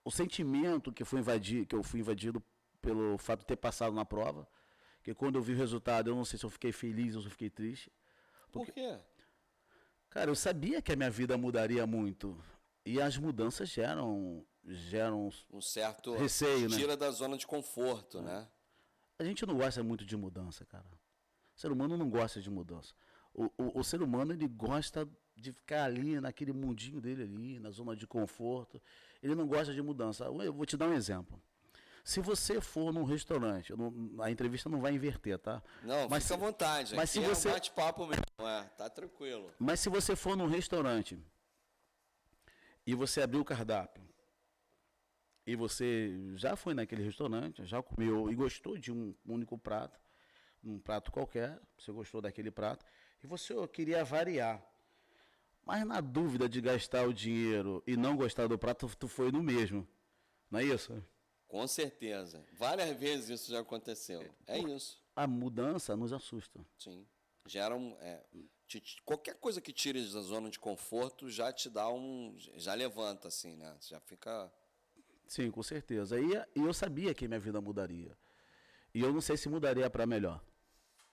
o sentimento que eu fui invadido pelo fato de ter passado na prova, que quando eu vi o resultado, eu não sei se eu fiquei feliz ou se eu fiquei triste. Por quê? Cara, eu sabia que a minha vida mudaria muito. E as mudanças geram Um certo receio, né? tira da zona de conforto, né? A gente não gosta muito de mudança, cara. O ser humano não gosta de mudança. O ser humano, ele gosta de ficar ali, naquele mundinho dele ali, na zona de conforto. Ele não gosta de mudança. Eu vou te dar um exemplo. Se você for num restaurante, a entrevista não vai inverter, tá? Não, mas fica à vontade. Mas aqui se você, é um bate-papo mesmo, tá tranquilo. mas se você for num restaurante e você abrir o cardápio, e você já foi naquele restaurante, já comeu e gostou de um único prato, um prato qualquer, você gostou daquele prato, e você queria variar. Mas na dúvida de gastar o dinheiro e não gostar do prato, tu foi no mesmo. Não é isso? Com certeza. Várias vezes isso já aconteceu. É isso. A mudança nos assusta. Sim. Gera qualquer coisa que tire da zona de conforto já te dá já levanta, assim, né? Já fica... Sim, com certeza. E eu sabia que minha vida mudaria. E eu não sei se mudaria para melhor.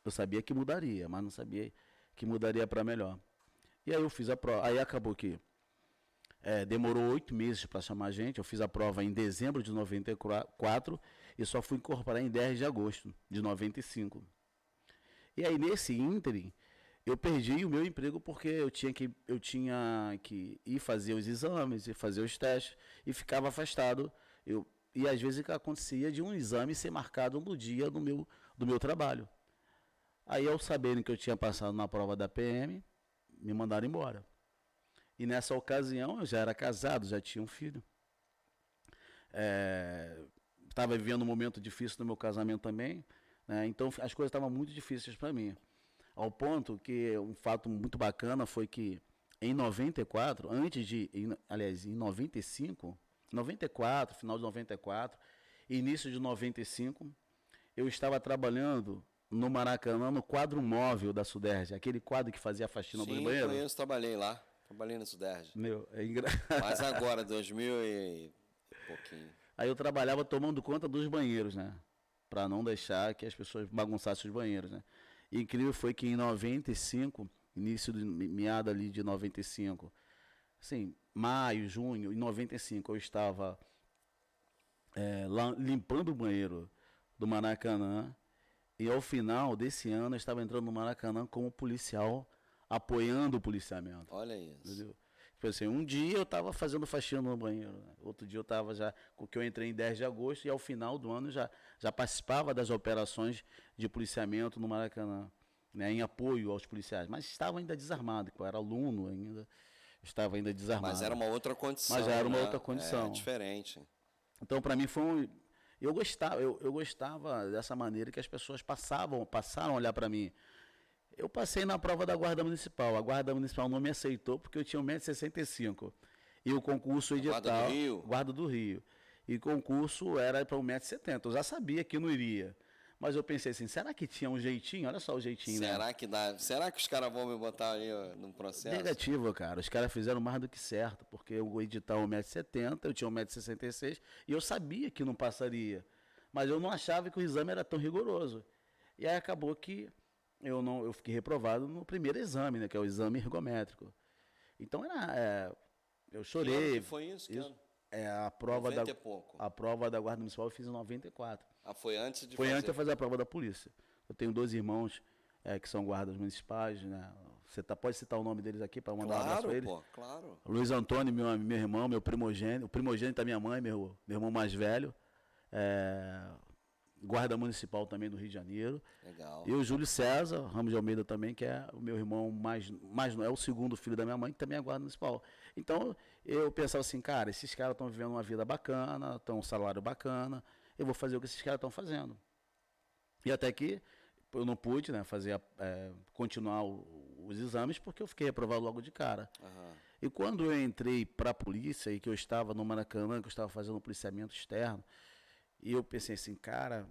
Eu sabia que mudaria, mas não sabia que mudaria para melhor. E aí eu fiz a prova. Aí acabou que demorou 8 meses para chamar a gente. Eu fiz a prova em dezembro de 94 e só fui incorporar em 10 de agosto de 95. E aí nesse ínterim, eu perdi o meu emprego porque eu tinha que ir fazer os exames e fazer os testes e ficava afastado. E às vezes acontecia de um exame ser marcado no dia do meu trabalho. Aí, ao saberem que eu tinha passado na prova da PM, me mandaram embora. E nessa ocasião, eu já era casado, já tinha um filho. Estava vivendo um momento difícil no meu casamento também, né? Então, as coisas estavam muito difíceis para mim. Ao ponto que um fato muito bacana foi que em 94, em 95, 94, final de 94, início de 95, eu estava trabalhando no Maracanã, no quadro móvel da Suderj, aquele quadro que fazia a faxina dos banheiros. Sim, conheço, trabalhei lá. Trabalhei na Suderj. Mas agora, 2000 e pouquinho. Aí eu trabalhava tomando conta dos banheiros, né? Para não deixar que as pessoas bagunçassem os banheiros, né? E incrível foi que em 95, meada ali de 95, assim, maio, junho, em 95, eu estava lá limpando o banheiro do Maracanã, e ao final desse ano eu estava entrando no Maracanã como policial, apoiando o policiamento. Olha isso. Entendeu? Tipo assim, um dia eu estava fazendo faxina no banheiro, né? Outro dia eu estava porque eu entrei em 10 de agosto e ao final do ano já participava das operações de policiamento no Maracanã, né? Em apoio aos policiais, mas estava ainda desarmado, eu era aluno ainda, estava ainda desarmado. Mas era uma outra condição. Mas já era uma outra condição. É diferente. Então, para mim foi eu gostava dessa maneira que as pessoas passaram a olhar para mim. Eu passei na prova da Guarda Municipal. A Guarda Municipal não me aceitou porque eu tinha 1,65 m. E o concurso edital... Guarda do Rio? Guarda do Rio. E concurso era para 1,70 m. Eu já sabia que não iria. Mas eu pensei assim, será que tinha um jeitinho? Olha só o jeitinho, né? Será que dá? Será que os caras vão me botar aí ó, no processo? Negativo, cara. Os caras fizeram mais do que certo, porque o edital 1,70 m, eu tinha 1,66 m, e eu sabia que não passaria. Mas eu não achava que o exame era tão rigoroso. E aí acabou que eu fiquei reprovado no primeiro exame, né? Que é o exame ergométrico. Então eu chorei. Que ano que foi isso? Que ano? A prova 90 e pouco. a prova da Guarda Municipal eu fiz em 94. Ah, foi antes de Foi fazer. antes de eu fazer a prova da polícia. Eu tenho 2 irmãos que são guardas municipais, né? Você pode citar o nome deles aqui para mandar um abraço para eles? Claro, pô, claro. Luiz Antônio, meu irmão, meu primogênito, o primogênito da minha mãe, meu irmão mais velho, guarda municipal também do Rio de Janeiro. Legal. E o Júlio César Ramos de Almeida também, que é o meu irmão mais é o segundo filho da minha mãe, que também é guarda municipal. Então, eu pensava assim, cara, esses caras estão vivendo uma vida bacana, estão um salário bacana, eu vou fazer o que esses caras estão fazendo. E até que eu não pude, né, continuar os exames, porque eu fiquei reprovado logo de cara. Aham. E quando eu entrei para a polícia, e que eu estava no Maracanã, que eu estava fazendo um policiamento externo, e eu pensei assim, cara,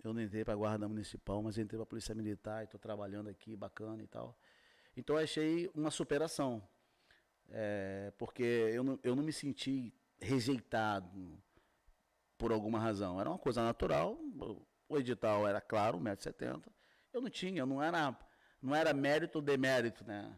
eu não entrei para a Guarda Municipal, mas entrei para a Polícia Militar, e estou trabalhando aqui, bacana e tal. Então eu achei uma superação, porque eu não me senti rejeitado por alguma razão. Era uma coisa natural, o edital era claro, 1,70 m. Eu não tinha, não era mérito ou demérito, né?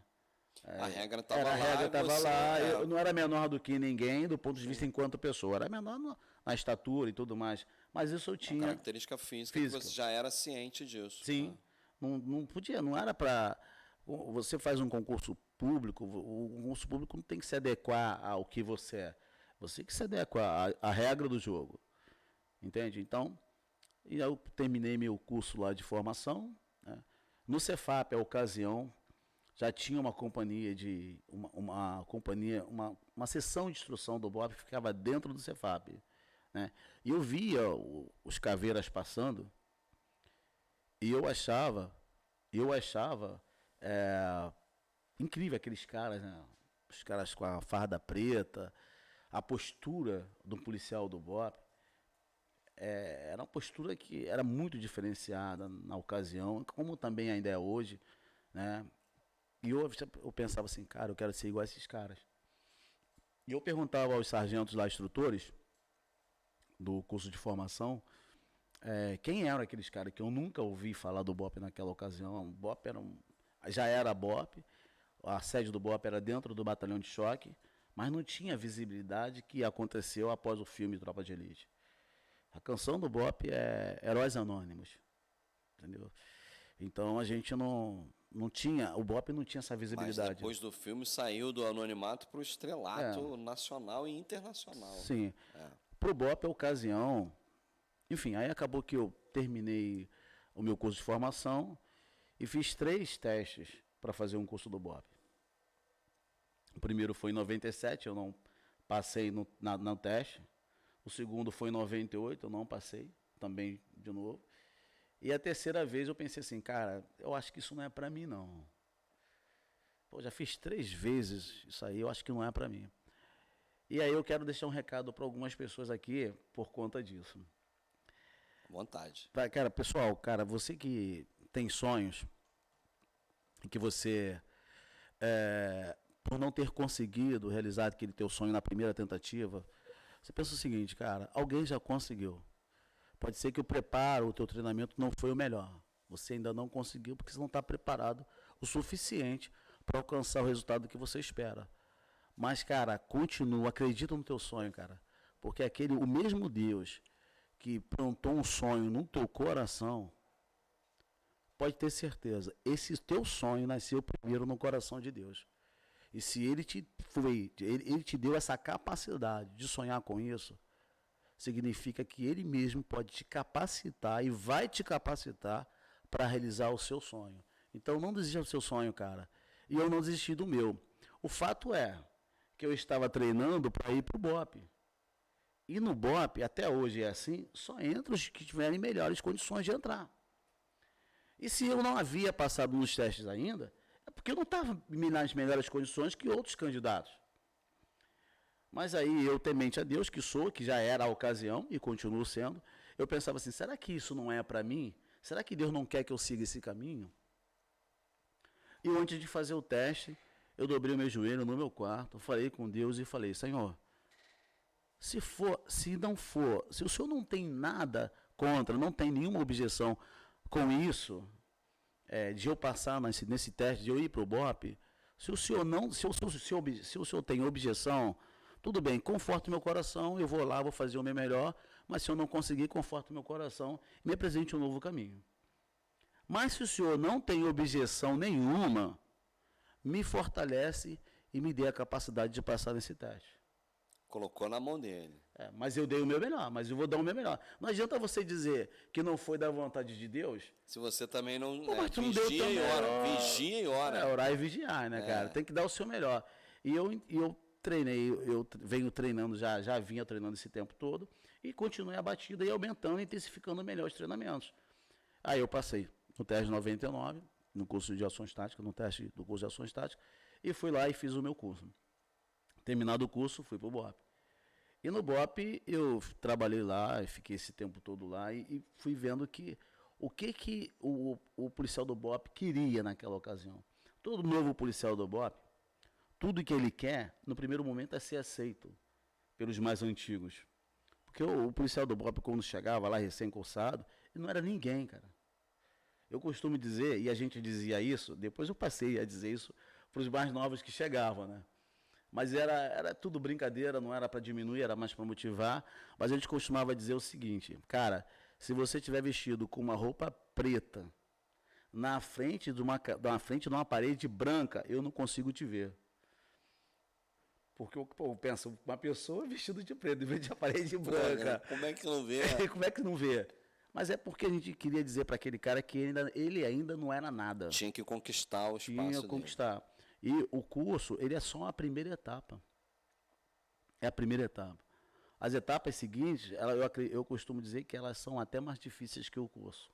A regra estava lá. A regra estava lá. É. Eu não era menor do que ninguém do ponto de vista enquanto pessoa. Eu era menor na estatura e tudo mais. Mas isso eu tinha. Uma característica física. Que você já era ciente disso. Sim. Não podia, não era para. Você faz um concurso público, o concurso público não tem que se adequar ao que você é. Você que se adequa à regra do jogo. Entende? Então, eu terminei meu curso lá de formação. Né? No Cefap, a ocasião, já tinha uma companhia uma seção de instrução do BOP que ficava dentro do Cefap, né? E eu via os caveiras passando e eu achava incrível aqueles caras, né? Os caras com a farda preta, a postura do policial do BOP era uma postura que era muito diferenciada na ocasião, como também ainda é hoje, né? E eu pensava assim, cara, eu quero ser igual a esses caras. E eu perguntava aos sargentos lá, instrutores do curso de formação, quem eram aqueles caras que eu nunca ouvi falar do BOP naquela ocasião. O BOP já era BOP, a sede do BOP era dentro do batalhão de choque, mas não tinha a visibilidade que aconteceu após o filme Tropa de Elite. A canção do BOP é Heróis Anônimos, entendeu? Então a gente não tinha, o BOP não tinha essa visibilidade. Mas depois do filme saiu do anonimato para o estrelato nacional e internacional. Sim. Para o BOP, a ocasião, enfim, aí acabou que eu terminei o meu curso de formação e fiz 3 testes para fazer um curso do BOP. O primeiro foi em 97, eu não passei no teste. O segundo foi em 98, eu não passei, também de novo. E a terceira vez eu pensei assim, cara, eu acho que isso não é para mim, não. Pô, já fiz 3 vezes isso aí, eu acho que não é para mim. E aí eu quero deixar um recado para algumas pessoas aqui por conta disso. Vontade. Cara, pessoal, você que tem sonhos, e que você, por não ter conseguido realizar aquele teu sonho na primeira tentativa, você pensa o seguinte, cara, alguém já conseguiu. Pode ser que o preparo, o teu treinamento não foi o melhor. Você ainda não conseguiu porque você não está preparado o suficiente para alcançar o resultado que você espera. Mas, cara, continua, acredita no teu sonho, cara. Porque o mesmo Deus que plantou um sonho no teu coração, pode ter certeza, esse teu sonho nasceu primeiro no coração de Deus. E se ele te deu essa capacidade de sonhar com isso, significa que ele mesmo pode te capacitar e vai te capacitar para realizar o seu sonho. Então não desista do seu sonho, cara. E eu não desisti do meu. O fato é que eu estava treinando para ir para o BOP. E no BOP, até hoje é assim, só entra os que tiverem melhores condições de entrar. E se eu não havia passado nos testes ainda, é porque eu não estava nas melhores condições que outros candidatos. Mas aí eu, temente a Deus, que já era a ocasião e continuo sendo, eu pensava assim, será que isso não é para mim? Será que Deus não quer que eu siga esse caminho? E antes de fazer o teste, eu dobrei o meu joelho no meu quarto, falei com Deus e falei, Senhor, se não for, se o Senhor não tem nada contra, não tem nenhuma objeção com isso, de eu passar nesse teste, de eu ir para o BOPE, se o Senhor não, se o Senhor tem objeção, tudo bem, conforta o meu coração, eu vou lá, vou fazer o meu melhor, mas se eu não conseguir, conforta o meu coração, me apresente um novo caminho. Mas se o Senhor não tem objeção nenhuma, me fortalece e me dê a capacidade de passar nesse teste. Colocou na mão dele. Mas eu dei o meu melhor, mas eu vou dar o meu melhor. Não adianta você dizer que não foi da vontade de Deus. Se você também não... Pô, mas tu não deu vigia teu e ora. melhor. Vigia e ora. Orar e vigiar, né, cara? Tem que dar o seu melhor. E eu treinei, eu venho treinando, já vinha treinando esse tempo todo, e continuei a batida e aumentando e intensificando melhor os treinamentos. Aí eu passei no teste 99, no curso de ações táticas, no teste do curso de ações táticas, e fui lá e fiz o meu curso. Terminado o curso, fui para o BOPE. E no BOPE eu trabalhei lá, fiquei esse tempo todo lá e fui vendo que o que o policial do BOPE queria naquela ocasião. Todo novo policial do BOPE, tudo que ele quer, no primeiro momento, é ser aceito pelos mais antigos. Porque o policial do BOPE, quando chegava lá recém-cursado, ele não era ninguém, cara. Eu costumo dizer, e a gente dizia isso, depois eu passei a dizer isso para os mais novos que chegavam, né? Mas era tudo brincadeira, não era para diminuir, era mais para motivar. Mas a gente costumava dizer o seguinte, cara, se você estiver vestido com uma roupa preta, na frente de uma parede branca, eu não consigo te ver. Porque eu penso, uma pessoa vestida de preto, em vez de uma parede branca. Como é que não vê? Como é que não vê? Mas é porque a gente queria dizer para aquele cara que ele ainda não era nada. Tinha que conquistar o espaço Tinha que conquistar. E o curso, ele é só a primeira etapa. É a primeira etapa. As etapas seguintes, eu costumo dizer que elas são até mais difíceis que o curso.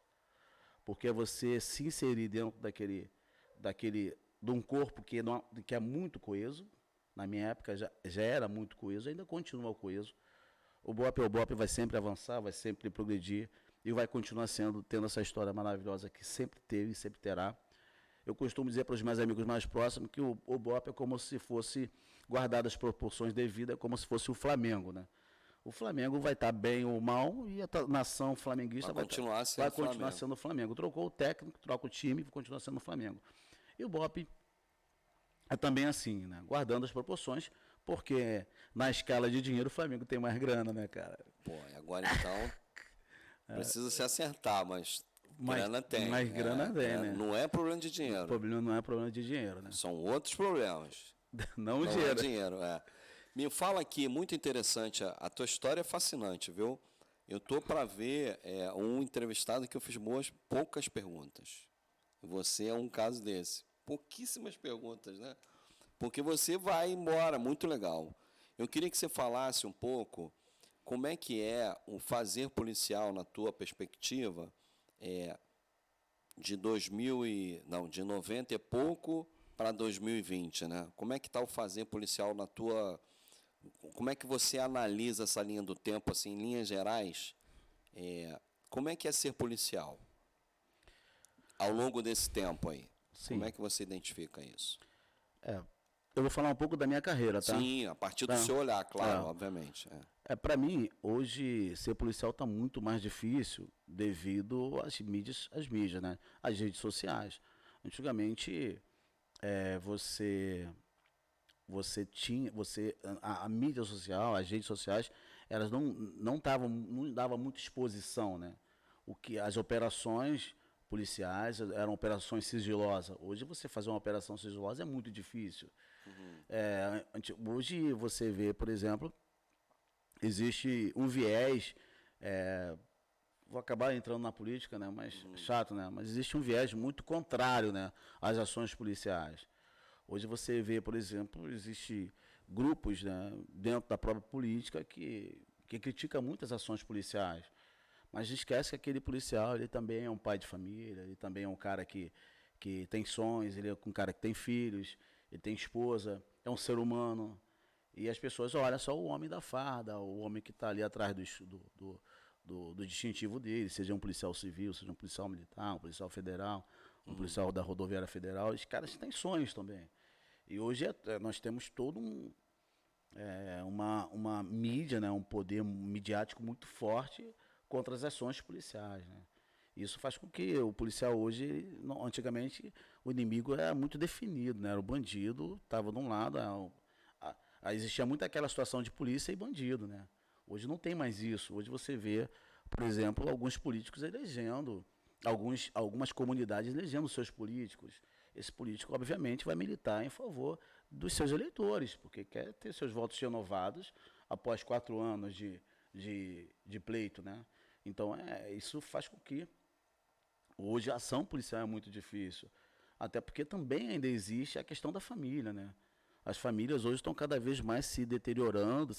Porque é você se inserir dentro de um corpo que é muito coeso. Na minha época já era muito coeso, ainda continua coeso. O BOPE vai sempre avançar, vai sempre progredir e vai continuar tendo essa história maravilhosa que sempre teve e sempre terá. Eu costumo dizer para os meus amigos mais próximos que o BOPE é como se fosse, guardado as proporções devidas, como se fosse o Flamengo, né? O Flamengo vai estar bem ou mal e a nação flamenguista vai continuar sendo o Flamengo. Trocou o técnico, troca o time, continua sendo o Flamengo. E o BOPE é também assim, né? Guardando as proporções, porque na escala de dinheiro o Flamengo tem mais grana, né, cara? Pô, agora então precisa se acertar, mas grana tem. Mais grana tem, né? Não é problema de dinheiro. O problema não é problema de dinheiro, né? São outros problemas. Não é dinheiro, Me fala aqui, muito interessante, a tua história é fascinante, viu? Eu tô para ver um entrevistado que eu fiz poucas perguntas. Você é um caso desse. Pouquíssimas perguntas, né? Porque você vai embora, muito legal. Eu queria que você falasse um pouco como é que é o fazer policial na tua perspectiva, de 90 e pouco para 2020, né? Como é que está o fazer policial na tua... Como é que você analisa essa linha do tempo, assim, em linhas gerais? Como é que é ser policial ao longo desse tempo aí? Sim. Como é que você identifica isso? Eu vou falar um pouco da minha carreira, tá? Sim, a partir do seu olhar, claro, obviamente. Para mim, hoje, ser policial está muito mais difícil devido às mídias, né? Às redes sociais. Antigamente, a mídia social, as redes sociais, elas não davam muita exposição, né? As operações policiais eram operações sigilosas. Hoje você fazer uma operação sigilosa é muito difícil. Hoje você vê, por exemplo, existe um viés, vou acabar entrando na política, né? Mas chato, né? Mas existe um viés muito contrário, né, às ações policiais. Hoje você vê, por exemplo, existe grupos, né, dentro da própria política que critica muito as ações policiais. Mas esquece que aquele policial, ele também é um pai de família, ele também é um cara que tem sonhos, ele é um cara que tem filhos, ele tem esposa, é um ser humano. E as pessoas olham só o homem da farda, o homem que está ali atrás do distintivo dele, seja um policial civil, seja um policial militar, um policial federal, um policial da rodoviária federal. Os caras têm sonhos também. E hoje nós temos todo uma mídia, né, um poder midiático muito forte contra as ações policiais, né? Isso faz com que o policial hoje, antigamente, o inimigo era muito definido, né? Era o bandido, estava de um lado, existia muito aquela situação de polícia e bandido, né? Hoje não tem mais isso. Hoje você vê, por exemplo, alguns políticos elegendo, algumas comunidades elegendo seus políticos. Esse político, obviamente, vai militar em favor dos seus eleitores, porque quer ter seus votos renovados após 4 anos de pleito, né? Então, isso faz com que hoje a ação policial é muito difícil. Até porque também ainda existe a questão da família, né? As famílias hoje estão cada vez mais se deteriorando.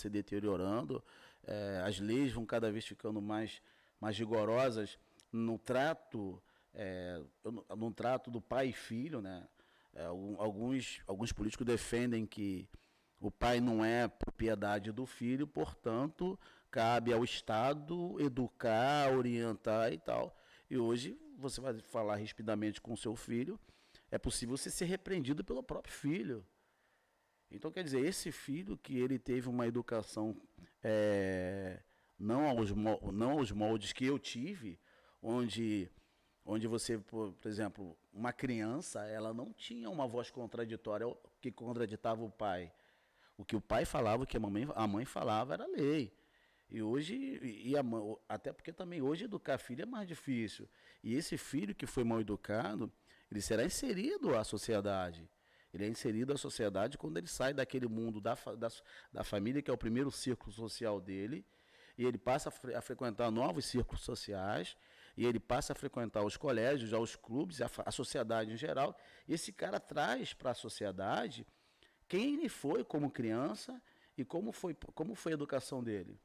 As leis vão cada vez ficando mais rigorosas no trato, no trato do pai e filho, né? Alguns políticos defendem que o pai não é propriedade do filho, portanto, cabe ao Estado educar, orientar e tal. E hoje, você vai falar rispidamente com o seu filho, é possível você ser repreendido pelo próprio filho. Então, quer dizer, esse filho que ele teve uma educação não aos moldes que eu tive, onde você, por exemplo, uma criança, ela não tinha uma voz contraditória que contraditava o pai. O que o pai falava, o que a mãe falava, era lei. E hoje, até porque também hoje educar filho é mais difícil. E esse filho que foi mal educado, ele será inserido à sociedade. Ele é inserido à sociedade quando ele sai daquele mundo da família, que é o primeiro círculo social dele, e ele passa a frequentar novos círculos sociais, e ele passa a frequentar os colégios, os clubes, a sociedade em geral. E esse cara traz para a sociedade quem ele foi como criança e como foi a educação dele.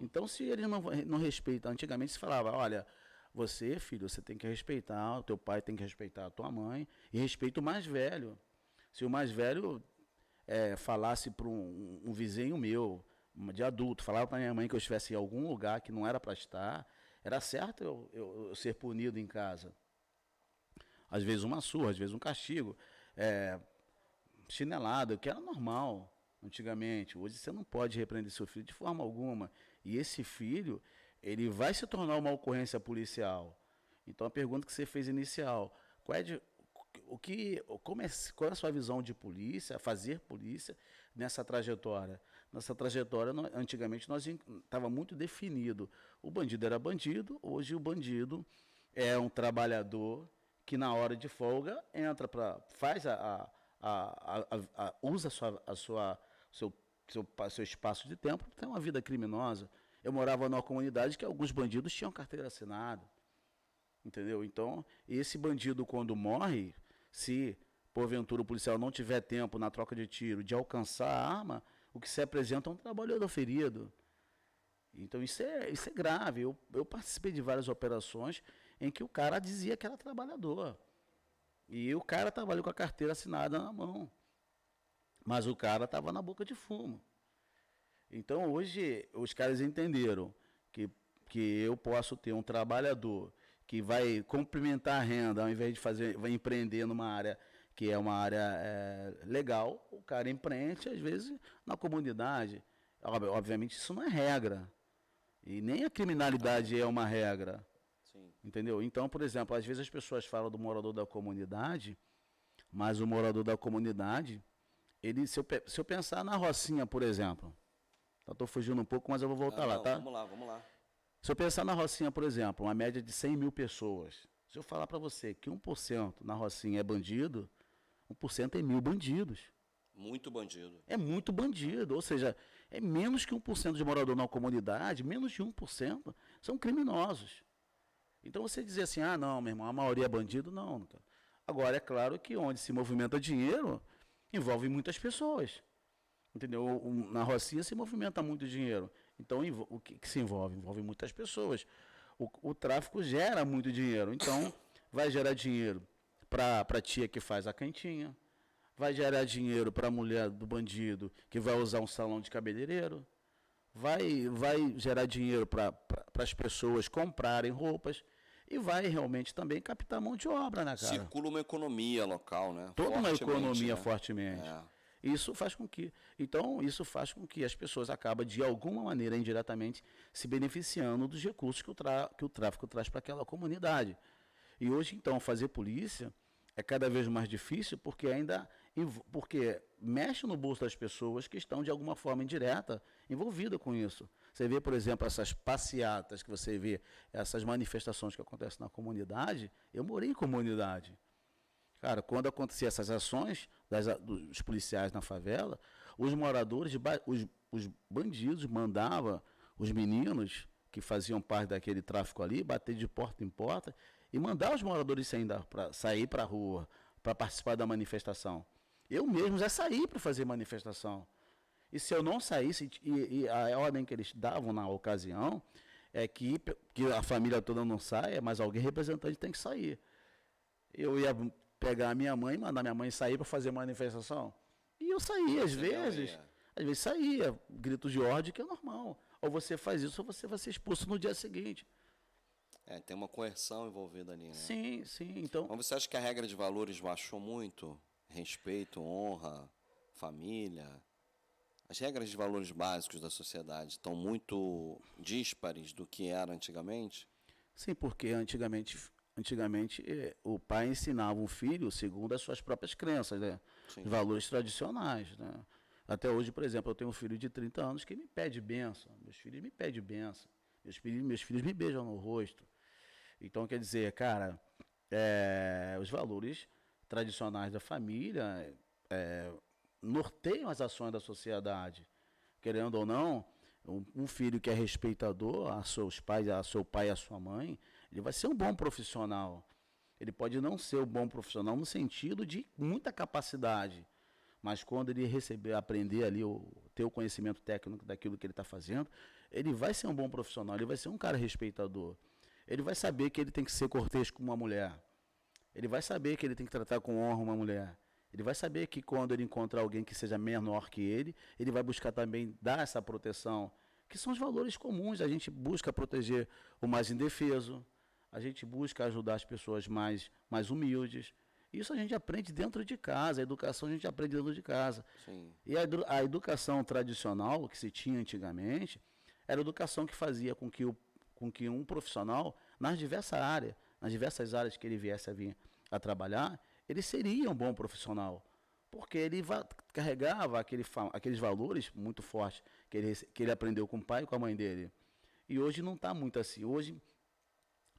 Então, se ele não respeita, antigamente se falava, olha, você, filho, você tem que respeitar, o teu pai tem que respeitar a tua mãe, e respeita o mais velho. Se o mais velho falasse para um vizinho meu, de adulto, falava para minha mãe que eu estivesse em algum lugar que não era para estar, era certo eu ser punido em casa. Às vezes uma surra, às vezes um castigo, chinelada, que era normal antigamente. Hoje você não pode repreender seu filho de forma alguma. E esse filho, ele vai se tornar uma ocorrência policial. Então a pergunta que você fez inicial, qual é a sua visão de polícia, fazer polícia nessa trajetória? Nessa trajetória, antigamente, nós estava muito definido. O bandido era bandido, hoje o bandido é um trabalhador que na hora de folga entra usa seu espaço de tempo para ter uma vida criminosa. Eu morava numa comunidade que alguns bandidos tinham carteira assinada. Entendeu? Então, esse bandido, quando morre, se porventura o policial não tiver tempo na troca de tiro de alcançar a arma, o que se apresenta é um trabalhador ferido. Então, isso é grave. Eu participei de várias operações em que o cara dizia que era trabalhador. E o cara estava ali com a carteira assinada na mão. Mas o cara estava na boca de fumo. Então, hoje, os caras entenderam que eu posso ter um trabalhador que vai complementar a renda, ao invés de vai empreender numa área que é uma área legal, o cara empreende, às vezes, na comunidade. Obviamente, isso não é regra. E nem a criminalidade é uma regra. Sim. Entendeu? Então, por exemplo, às vezes as pessoas falam do morador da comunidade, mas o morador da comunidade, se eu pensar na Rocinha, por exemplo, estou fugindo um pouco, mas eu vou voltar lá, tá? Vamos lá. Se eu pensar na Rocinha, por exemplo, uma média de 100 mil pessoas, se eu falar para você que 1% na Rocinha é bandido, 1% é 1.000 bandidos. Muito bandido. É muito bandido, ou seja, é menos que 1% de morador na comunidade, menos de 1% são criminosos. Então você dizer assim, não, meu irmão, a maioria é bandido, não. Cara. Agora, é claro que onde se movimenta dinheiro, envolve muitas pessoas. Entendeu? Na Rocinha se movimenta muito dinheiro. Então, o que se envolve? Envolve muitas pessoas. O tráfico gera muito dinheiro. Então, vai gerar dinheiro para a tia que faz a cantinha, vai gerar dinheiro para a mulher do bandido que vai usar um salão de cabeleireiro, vai gerar dinheiro para as pessoas comprarem roupas e vai realmente também captar mão de obra, né, cara? Circula uma economia local, né? Toda uma Fortemente, economia né? fortemente. É. Isso faz com que as pessoas acabam, de alguma maneira, indiretamente, se beneficiando dos recursos que o tráfico traz para aquela comunidade. E hoje, então, fazer polícia é cada vez mais difícil porque mexe no bolso das pessoas que estão, de alguma forma indireta, envolvidas com isso. Você vê, por exemplo, essas passeatas que você vê, essas manifestações que acontecem na comunidade. Eu morei em comunidade. Cara, quando aconteciam essas ações dos policiais na favela, os moradores, os bandidos mandavam os meninos que faziam parte daquele tráfico ali, bater de porta em porta e mandar os moradores sair para a rua, para participar da manifestação. Eu mesmo já saí para fazer manifestação. E se eu não saísse, e a ordem que eles davam na ocasião é que a família toda não saia, mas alguém representante tem que sair. Eu ia pegar a minha mãe, mandar minha mãe sair para fazer manifestação. E eu saía, às vezes saía, gritos de ordem, que é normal. Ou você faz isso, ou você vai ser expulso no dia seguinte. Tem uma coerção envolvida ali, né? Sim, sim. Então, Mas você acha que a regra de valores baixou muito? Respeito, honra, família? As regras de valores básicos da sociedade estão muito díspares do que era antigamente? sim, porque antigamente o pai ensinava um filho segundo as suas próprias crenças, né? Sim. Os valores tradicionais, né? Até hoje, por exemplo, eu tenho um filho de 30 anos que me pede bênção. Meus filhos me pedem bênção. Meus filhos me beijam no rosto. Então, quer dizer, cara, os valores tradicionais da família norteiam as ações da sociedade. Querendo ou não, um filho que é respeitador a seus pais, a seu pai e a sua mãe, ele vai ser um bom profissional. Ele pode não ser um bom profissional no sentido de muita capacidade, mas quando ele aprender ali, ter o conhecimento técnico daquilo que ele está fazendo, ele vai ser um bom profissional, ele vai ser um cara respeitador. Ele vai saber que ele tem que ser cortês com uma mulher. Ele vai saber que ele tem que tratar com honra uma mulher. Ele vai saber que quando ele encontrar alguém que seja menor que ele vai buscar também dar essa proteção, que são os valores comuns. A gente busca proteger o mais indefeso, a gente busca ajudar as pessoas mais humildes. Isso a gente aprende dentro de casa, a educação a gente aprende dentro de casa. Sim. E a educação tradicional que se tinha antigamente era a educação que fazia com que um profissional, nas diversas áreas que ele viesse a vir a trabalhar, ele seria um bom profissional, porque ele carregava aqueles valores muito fortes que ele aprendeu com o pai e com a mãe dele. E hoje não está muito assim. Hoje,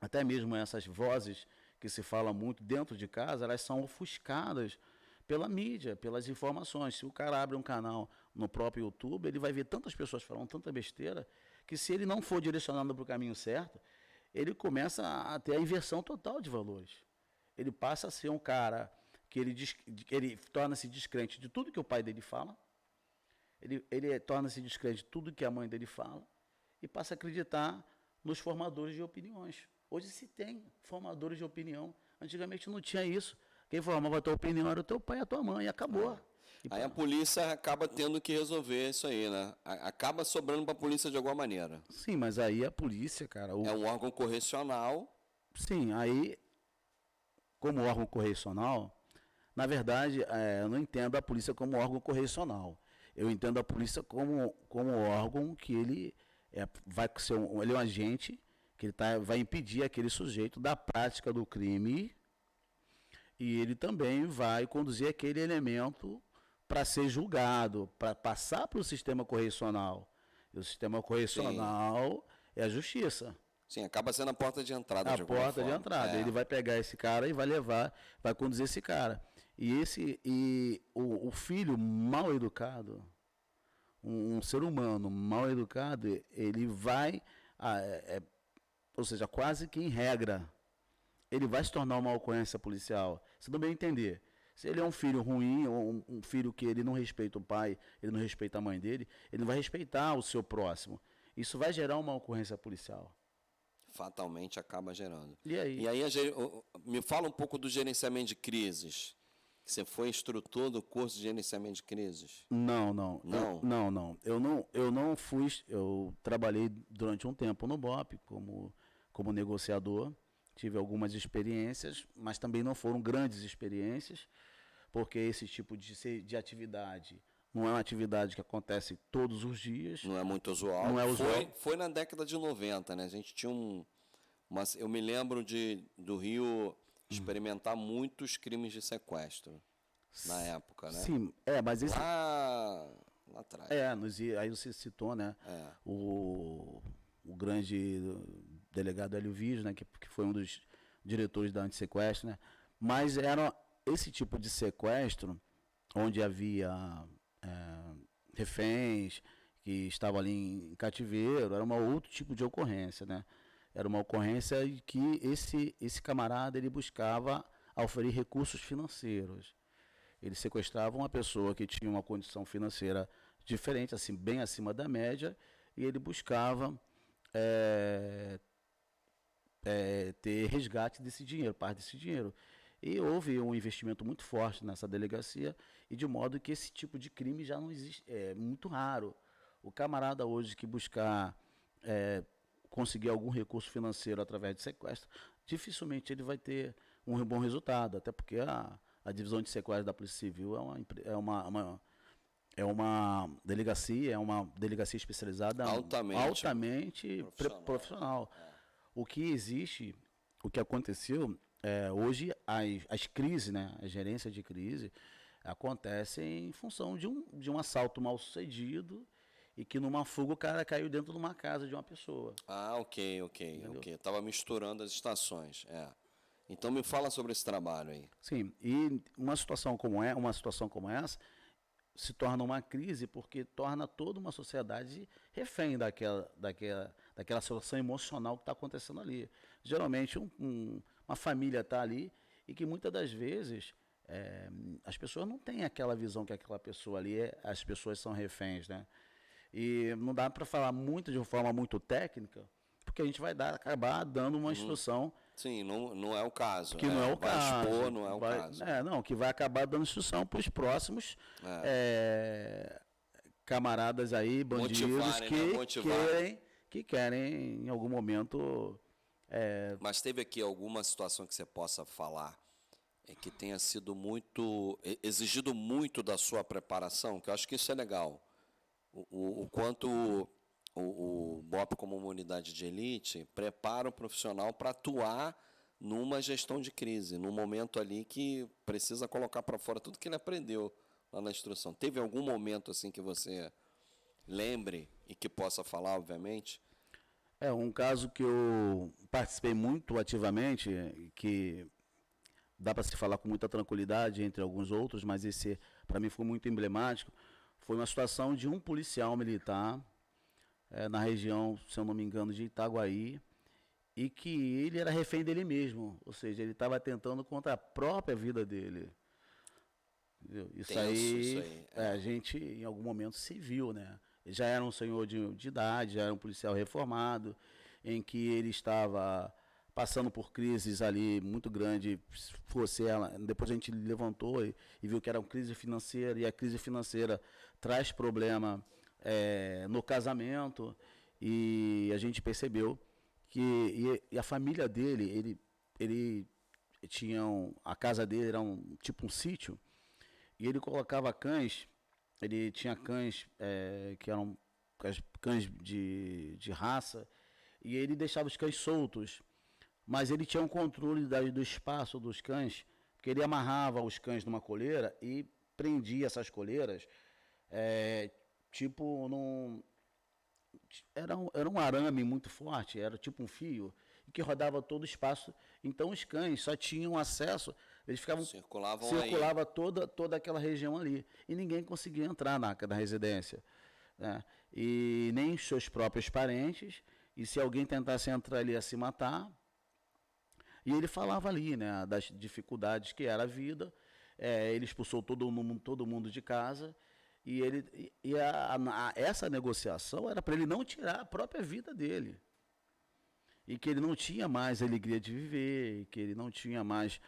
até mesmo essas vozes que se fala muito dentro de casa, elas são ofuscadas pela mídia, pelas informações. Se o cara abre um canal no próprio YouTube, ele vai ver tantas pessoas falando tanta besteira, que se ele não for direcionado para o caminho certo, ele começa a ter a inversão total de valores. Ele passa a ser um cara que ele torna-se descrente de tudo que o pai dele fala, ele torna-se descrente de tudo que a mãe dele fala, e passa a acreditar nos formadores de opiniões. Hoje se tem formadores de opinião. Antigamente não tinha isso. Quem formava a tua opinião era o teu pai e a tua mãe, e acabou. Aí a polícia acaba tendo que resolver isso aí, né? Acaba sobrando para a polícia de alguma maneira. Sim, mas aí a polícia, cara... É um órgão correcional. Sim, aí, como órgão correcional, na verdade, eu não entendo a polícia como órgão correcional. Eu entendo a polícia como órgão que ele ele é um agente que vai impedir aquele sujeito da prática do crime, e ele também vai conduzir aquele elemento para ser julgado, para passar para o sistema correcional. E o sistema correcional é a justiça. Sim, acaba sendo a porta de entrada de alguma A porta forma. de entrada. Ele vai pegar esse cara e vai vai conduzir esse cara. E o filho mal educado, um ser humano mal educado, ele vai, ou seja, quase que em regra, ele vai se tornar uma ocorrência policial. Você não vai entender. Se ele é um filho ruim, ou um filho que ele não respeita o pai, ele não respeita a mãe dele, ele não vai respeitar o seu próximo. Isso vai gerar uma ocorrência policial. Fatalmente acaba gerando. E aí? Me fala um pouco do gerenciamento de crises. que você foi instrutor do curso de gerenciamento de crises? Não, não. Não? Não. Eu não fui. Eu trabalhei durante um tempo no BOP como negociador. Tive algumas experiências, mas também não foram grandes experiências, porque esse tipo de atividade não é uma atividade que acontece todos os dias. Não é muito usual. Não é usual. Foi na década de 90, né? A gente tinha eu me lembro do Rio experimentar muitos crimes de sequestro na época, né? Sim, mas esse. Lá atrás. Aí você citou, né? É. O grande delegado Hélio Vives, né? Que foi um dos diretores da Antissequestro, né? Mas era esse tipo de sequestro, onde havia reféns que estavam ali em cativeiro, era um outro tipo de ocorrência, né? Era uma ocorrência que esse camarada ele buscava oferir recursos financeiros. Ele sequestrava uma pessoa que tinha uma condição financeira diferente, assim, bem acima da média, e ele buscava ter resgate desse dinheiro, parte desse dinheiro. E houve um investimento muito forte nessa delegacia, e de modo que esse tipo de crime já não existe, é muito raro. O camarada hoje que buscar conseguir algum recurso financeiro através de sequestro, dificilmente ele vai ter um bom resultado, até porque a divisão de sequestro da Polícia Civil é uma delegacia especializada altamente profissional. O que existe, o que aconteceu, hoje as crises, né, a gerência de crise, acontecem em função de um assalto mal sucedido e que numa fuga o cara caiu dentro de uma casa de uma pessoa. Ok. Estava misturando as estações. Então me fala sobre esse trabalho aí. Sim, e uma situação como essa se torna uma crise porque torna toda uma sociedade refém daquela situação emocional que está acontecendo ali. Geralmente uma família está ali e que muitas das vezes as pessoas não têm aquela visão que aquela pessoa ali as pessoas são reféns, né? E não dá para falar muito de uma forma muito técnica, porque a gente vai acabar dando uma instrução. Sim, não é o caso. Que não é o caso. Expor, não é o caso. Que vai acabar dando instrução para os próximos camaradas aí, bandidos, que querem em algum momento. Mas teve aqui alguma situação que você possa falar que tenha sido exigido muito da sua preparação, que eu acho que isso é legal. O quanto o BOP, como uma unidade de elite, prepara o profissional para atuar numa gestão de crise, num momento ali que precisa colocar para fora tudo que ele aprendeu lá na instrução. Teve algum momento assim que você lembre e que possa falar, obviamente? Um caso que eu participei muito ativamente, que dá para se falar com muita tranquilidade, entre alguns outros, mas esse para mim foi muito emblemático. Foi uma situação de um policial militar na região, se eu não me engano, de Itaguaí, e que ele era refém dele mesmo, ou seja, ele estava tentando contra a própria vida dele. Isso aí. A gente em algum momento se viu, né? Ele já era um senhor de idade, já era um policial reformado, em que ele estava passando por crises ali muito grande, depois a gente levantou e viu que era uma crise financeira, e a crise financeira traz problema no casamento, e a gente percebeu que a família dele, ele tinha a casa dele era tipo um sítio, e ele colocava cães, ele tinha cães que eram cães de raça, e ele deixava os cães soltos, mas ele tinha um controle do espaço dos cães, porque ele amarrava os cães numa coleira e prendia essas coleiras, era um arame muito forte, era tipo um fio, que rodava todo o espaço. Então os cães só tinham acesso, eles circulavam toda aquela região ali, e ninguém conseguia entrar na residência, né? E nem os seus próprios parentes, e se alguém tentasse entrar ali, ia se matar. E ele falava ali, né, das dificuldades que era a vida. Ele expulsou todo mundo de casa, e essa negociação era para ele não tirar a própria vida dele, e que ele não tinha mais alegria de viver, e que ele não tinha mais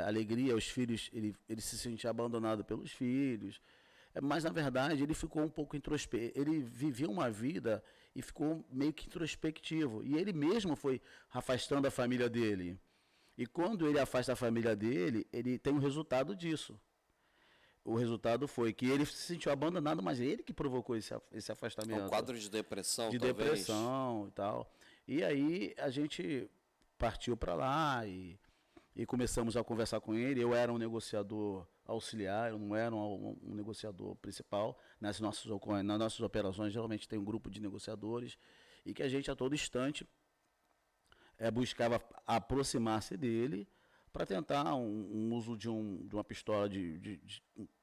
alegria, os filhos, ele se sentia abandonado pelos filhos. Mas, na verdade, ele ficou um pouco introspectivo. Ele vivia uma vida e ficou meio que introspectivo. E ele mesmo foi afastando a família dele. E quando ele afasta a família dele, ele tem o resultado disso. O resultado foi que ele se sentiu abandonado, mas ele que provocou esse afastamento. Um quadro de depressão, de talvez? depressão e tal. E aí a gente partiu para lá e começamos a conversar com ele. Eu era um negociador auxiliar, eu não era um negociador principal. Nas nossas operações, geralmente tem um grupo de negociadores e que a gente, a todo instante, buscava aproximar-se dele para tentar um uso de uma pistola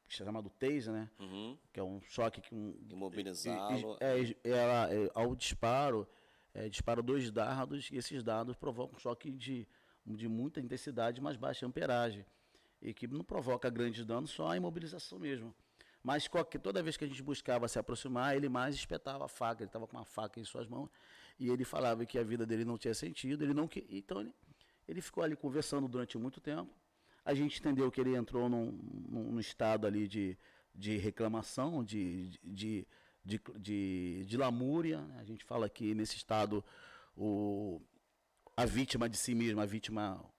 chamado taser, né? Uhum. Que é um choque que Imobilizá-lo. Ao disparo, dispara 2 dardos e esses dardos provocam um choque de muita intensidade, mas baixa amperagem e que não provoca grandes danos, só a imobilização mesmo. Mas toda vez que a gente buscava se aproximar, ele mais espetava a faca, ele estava com uma faca em suas mãos e ele falava que a vida dele não tinha sentido, então ele ficou ali conversando durante muito tempo. A gente entendeu que ele entrou num estado ali de reclamação, de lamúria. A gente fala que nesse estado a vítima de si mesma,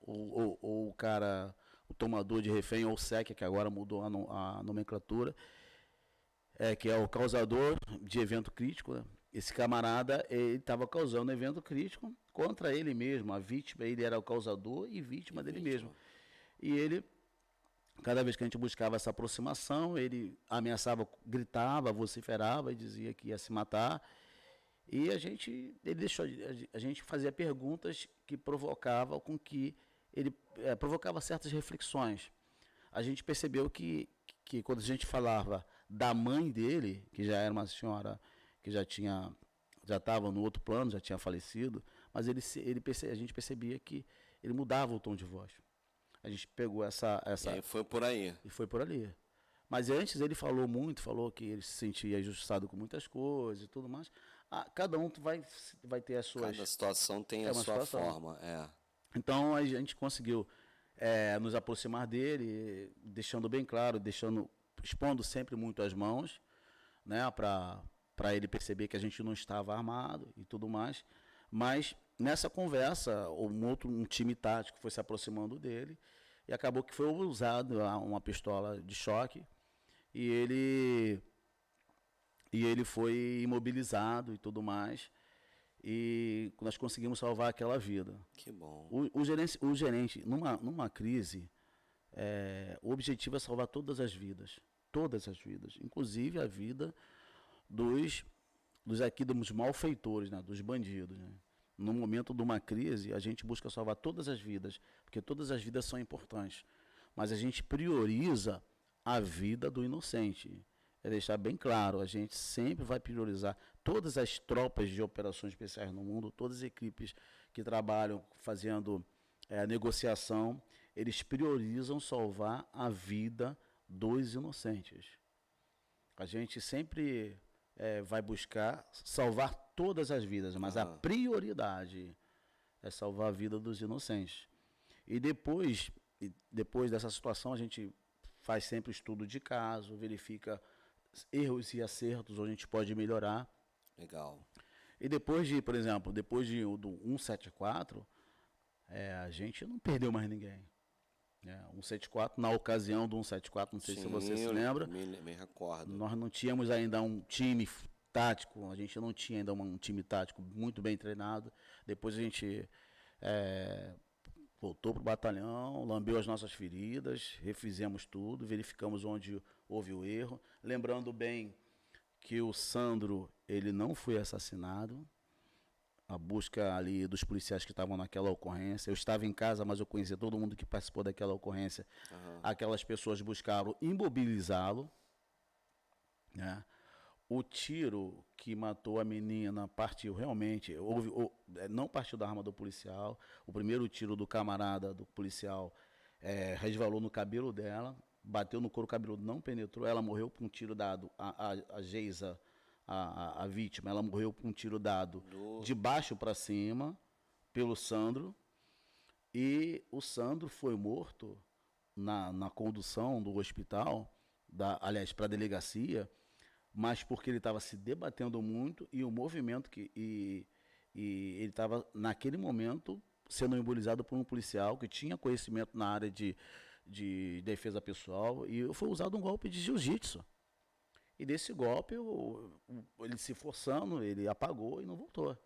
o cara, o tomador de refém, ou o SEC, que agora mudou a nomenclatura, que é o causador de evento crítico, né? Esse camarada, ele estava causando evento crítico contra ele mesmo, a vítima, ele era o causador e vítima dele mesmo. E ele, cada vez que a gente buscava essa aproximação, ele ameaçava, gritava, vociferava e dizia que ia se matar. E a gente fazia perguntas que provocavam com que ele provocava certas reflexões. A gente percebeu que quando a gente falava da mãe dele, que já era uma senhora que já estava no outro plano, já tinha falecido, mas a gente percebia que ele mudava o tom de voz. A gente pegou essa... E aí foi por aí. E foi por ali. Mas antes ele falou que ele se sentia injustiçado com muitas coisas e tudo mais. Cada um vai ter as suas... Cada situação tem a sua forma. Então a gente conseguiu nos aproximar dele, deixando bem claro, expondo sempre muito as mãos, né, para ele perceber que a gente não estava armado e tudo mais. Mas nessa conversa, um time tático foi se aproximando dele e acabou que foi usado uma pistola de choque e ele foi imobilizado e tudo mais. E nós conseguimos salvar aquela vida. Que bom. O gerente numa crise, o objetivo é salvar todas as vidas, inclusive a vida dos malfeitores, né, dos bandidos, né? No momento de uma crise, a gente busca salvar todas as vidas, porque todas as vidas são importantes, mas a gente prioriza a vida do inocente. É deixar bem claro, a gente sempre vai priorizar todas as tropas de operações especiais no mundo, todas as equipes que trabalham fazendo negociação, eles priorizam salvar a vida dos inocentes. A gente sempre vai buscar salvar todas as vidas, mas a prioridade é salvar a vida dos inocentes. E depois dessa situação, a gente faz sempre estudo de caso, verifica erros e acertos onde a gente pode melhorar. Legal. E por exemplo, depois do 174, a gente não perdeu mais ninguém. 174, na ocasião do 174, não sei se você se lembra. Me recordo. Nós não tínhamos ainda um time tático, a gente não tinha ainda um time tático muito bem treinado. Depois a gente voltou para o batalhão, lambeu as nossas feridas, refizemos tudo, verificamos onde houve o erro. Lembrando bem que o Sandro, ele não foi assassinado. A busca ali dos policiais que estavam naquela ocorrência. Eu estava em casa, mas eu conhecia todo mundo que participou daquela ocorrência. Aquelas pessoas buscaram imobilizá-lo, né? O tiro que matou a menina partiu realmente, não partiu da arma do policial. O primeiro tiro do camarada do policial resvalou no cabelo dela, bateu no couro cabeludo, não penetrou. Ela morreu por um tiro dado, a Geisa, a vítima, ela morreu por um tiro dado de baixo para cima pelo Sandro. E o Sandro foi morto na condução do hospital, aliás, para a delegacia, mas porque ele estava se debatendo muito e o movimento e ele estava, naquele momento, sendo imobilizado por um policial que tinha conhecimento na área de defesa pessoal e foi usado um golpe de jiu-jitsu. E desse golpe, ele se forçando, ele apagou e não voltou.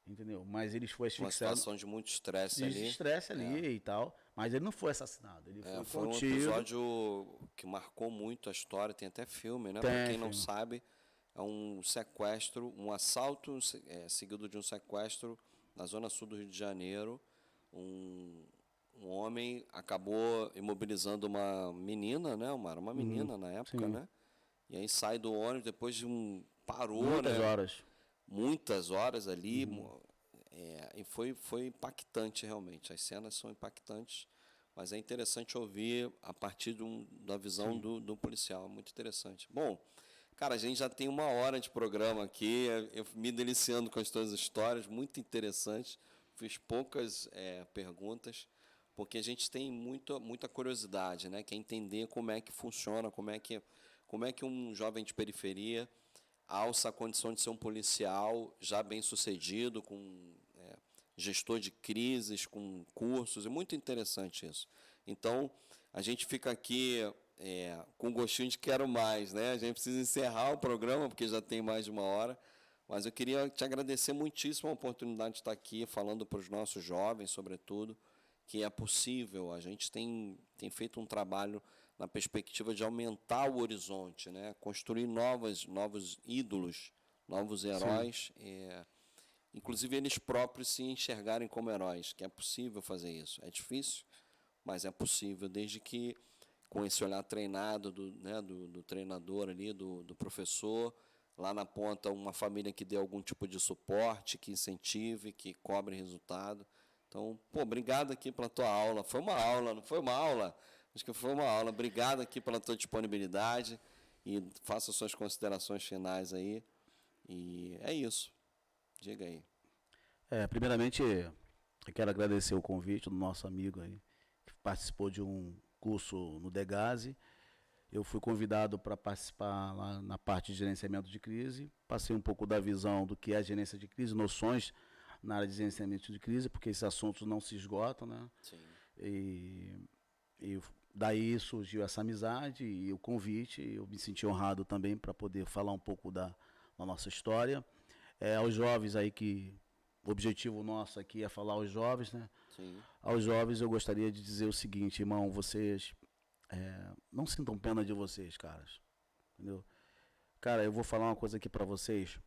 Entendeu? Mas ele foi asfixiado. Uma situação de muito estresse ali. De estresse ali e tal. Mas ele não foi assassinado. Ele foi um contido. episódio que marcou muito a história. Tem até filme, né? Para quem não sabe, é um sequestro, um assalto seguido de um sequestro na zona sul do Rio de Janeiro. Um homem acabou imobilizando uma menina, né? Era uma menina na época, né? E aí sai do ônibus depois de parou, muitas horas. Muitas horas ali, e foi impactante realmente. As cenas são impactantes, mas é interessante ouvir a partir da visão do policial, muito interessante. Bom, cara, a gente já tem 1 hora de programa aqui, eu me deliciando com as tuas histórias, muito interessantes, fiz poucas perguntas, porque a gente tem muita curiosidade, né? Quer entender como é que funciona, como é que um jovem de periferia alça a condição de ser um policial já bem sucedido, com gestor de crises, com cursos, é muito interessante isso. Então, a gente fica aqui com gostinho de quero mais, né? A gente precisa encerrar o programa, porque já tem mais de 1 hora, mas eu queria te agradecer muitíssimo a oportunidade de estar aqui falando para os nossos jovens, sobretudo, que é possível. A gente tem feito um trabalho na perspectiva de aumentar o horizonte, né? Construir novos ídolos, novos heróis, inclusive eles próprios se enxergarem como heróis, que é possível fazer isso. É difícil, mas é possível, desde que com esse olhar treinado do treinador ali, do professor, lá na ponta uma família que dê algum tipo de suporte, que incentive, que cobre resultado. Então, obrigado aqui pela tua aula. Foi uma aula, não foi uma aula? Acho que foi uma aula. Obrigado aqui pela tua disponibilidade e faça suas considerações finais aí. E é isso. Diga aí. Primeiramente, eu quero agradecer o convite do nosso amigo aí, que participou de um curso no Degase. Eu fui convidado para participar lá na parte de gerenciamento de crise. Passei um pouco da visão do que é a gerência de crise, noções na área de gerenciamento de crise, porque esses assuntos não se esgotam, né? Sim. E daí surgiu essa amizade e o convite. Eu me senti honrado também para poder falar um pouco da nossa história. Aos jovens aí o objetivo nosso aqui é falar aos jovens, né? Sim. Aos jovens eu gostaria de dizer o seguinte, irmão, vocês não sintam pena de vocês, caras. Entendeu? Cara, eu vou falar uma coisa aqui para vocês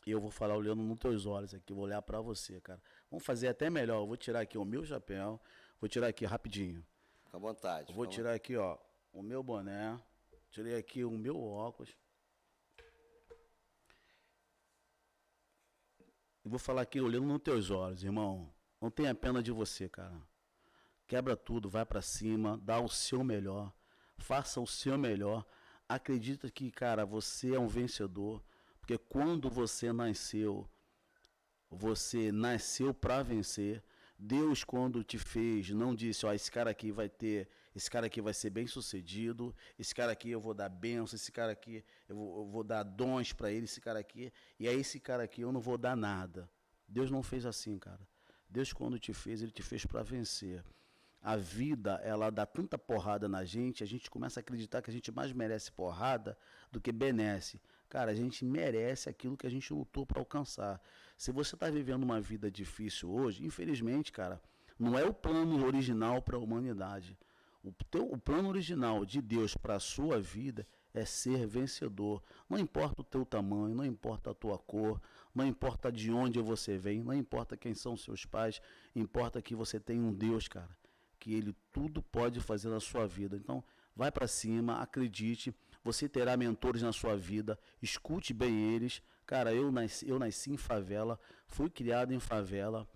e eu vou falar olhando nos teus olhos aqui, vou olhar para você, cara. Vamos fazer até melhor, eu vou tirar aqui o meu chapéu, vou tirar aqui rapidinho. Fica à vontade. Vou tirar aqui, ó, o meu boné, tirei aqui o meu óculos. Eu vou falar aqui olhando nos teus olhos, irmão. Não tenha pena de você, cara. Quebra tudo, vai pra cima, dá o seu melhor, faça o seu melhor. Acredita que, cara, você é um vencedor, porque quando você nasceu para vencer. Deus, quando te fez, não disse, ó, esse cara aqui vai ser bem sucedido, esse cara aqui eu vou dar bênção, esse cara aqui eu vou dar dons para ele, esse cara aqui, e a esse cara aqui eu não vou dar nada. Deus não fez assim, cara. Deus, quando te fez, ele te fez para vencer. A vida, ela dá tanta porrada na gente, a gente começa a acreditar que a gente mais merece porrada do que benesse. Cara, a gente merece aquilo que a gente lutou para alcançar. Se você está vivendo uma vida difícil hoje, infelizmente, cara, não é o plano original para a humanidade. O plano original de Deus para a sua vida é ser vencedor. Não importa o teu tamanho, não importa a tua cor, não importa de onde você vem, não importa quem são seus pais, importa que você tem um Deus, cara, que Ele tudo pode fazer na sua vida. Então, vai para cima, acredite, você terá mentores na sua vida, escute bem eles. Cara, eu nasci em favela, fui criado em favela,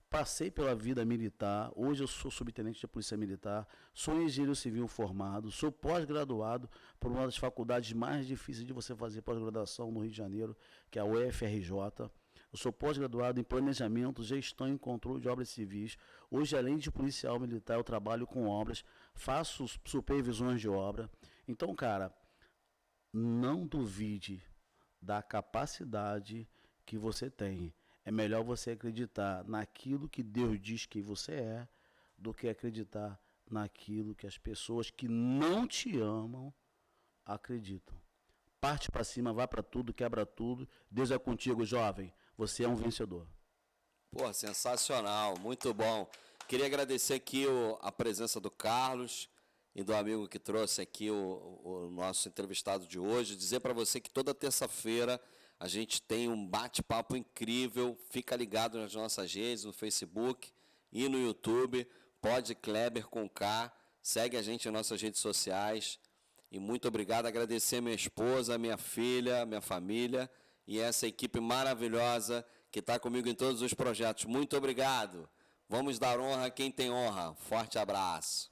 passei pela vida militar, hoje eu sou subtenente de polícia militar, sou engenheiro civil formado, sou pós-graduado por uma das faculdades mais difíceis de você fazer pós-graduação no Rio de Janeiro, que é a UFRJ. Eu sou pós-graduado em planejamento, gestão e controle de obras civis. Hoje, além de policial militar, eu trabalho com obras, faço supervisões de obra. Então, cara, não duvide da capacidade que você tem. É melhor você acreditar naquilo que Deus diz que você é, do que acreditar naquilo que as pessoas que não te amam acreditam. Parte para cima, vai para tudo, quebra tudo. Deus é contigo, jovem. Você é um vencedor. Pô, sensacional, muito bom. Queria agradecer aqui a presença do Carlos e do amigo que trouxe aqui o nosso entrevistado de hoje. Dizer para você que toda terça-feira a gente tem um bate-papo incrível. Fica ligado nas nossas redes, no Facebook e no YouTube. Pode Kleber com K. Segue a gente nas nossas redes sociais. E muito obrigado. Agradecer minha esposa, minha filha, minha família e essa equipe maravilhosa que está comigo em todos os projetos. Muito obrigado. Vamos dar honra a quem tem honra. Forte abraço.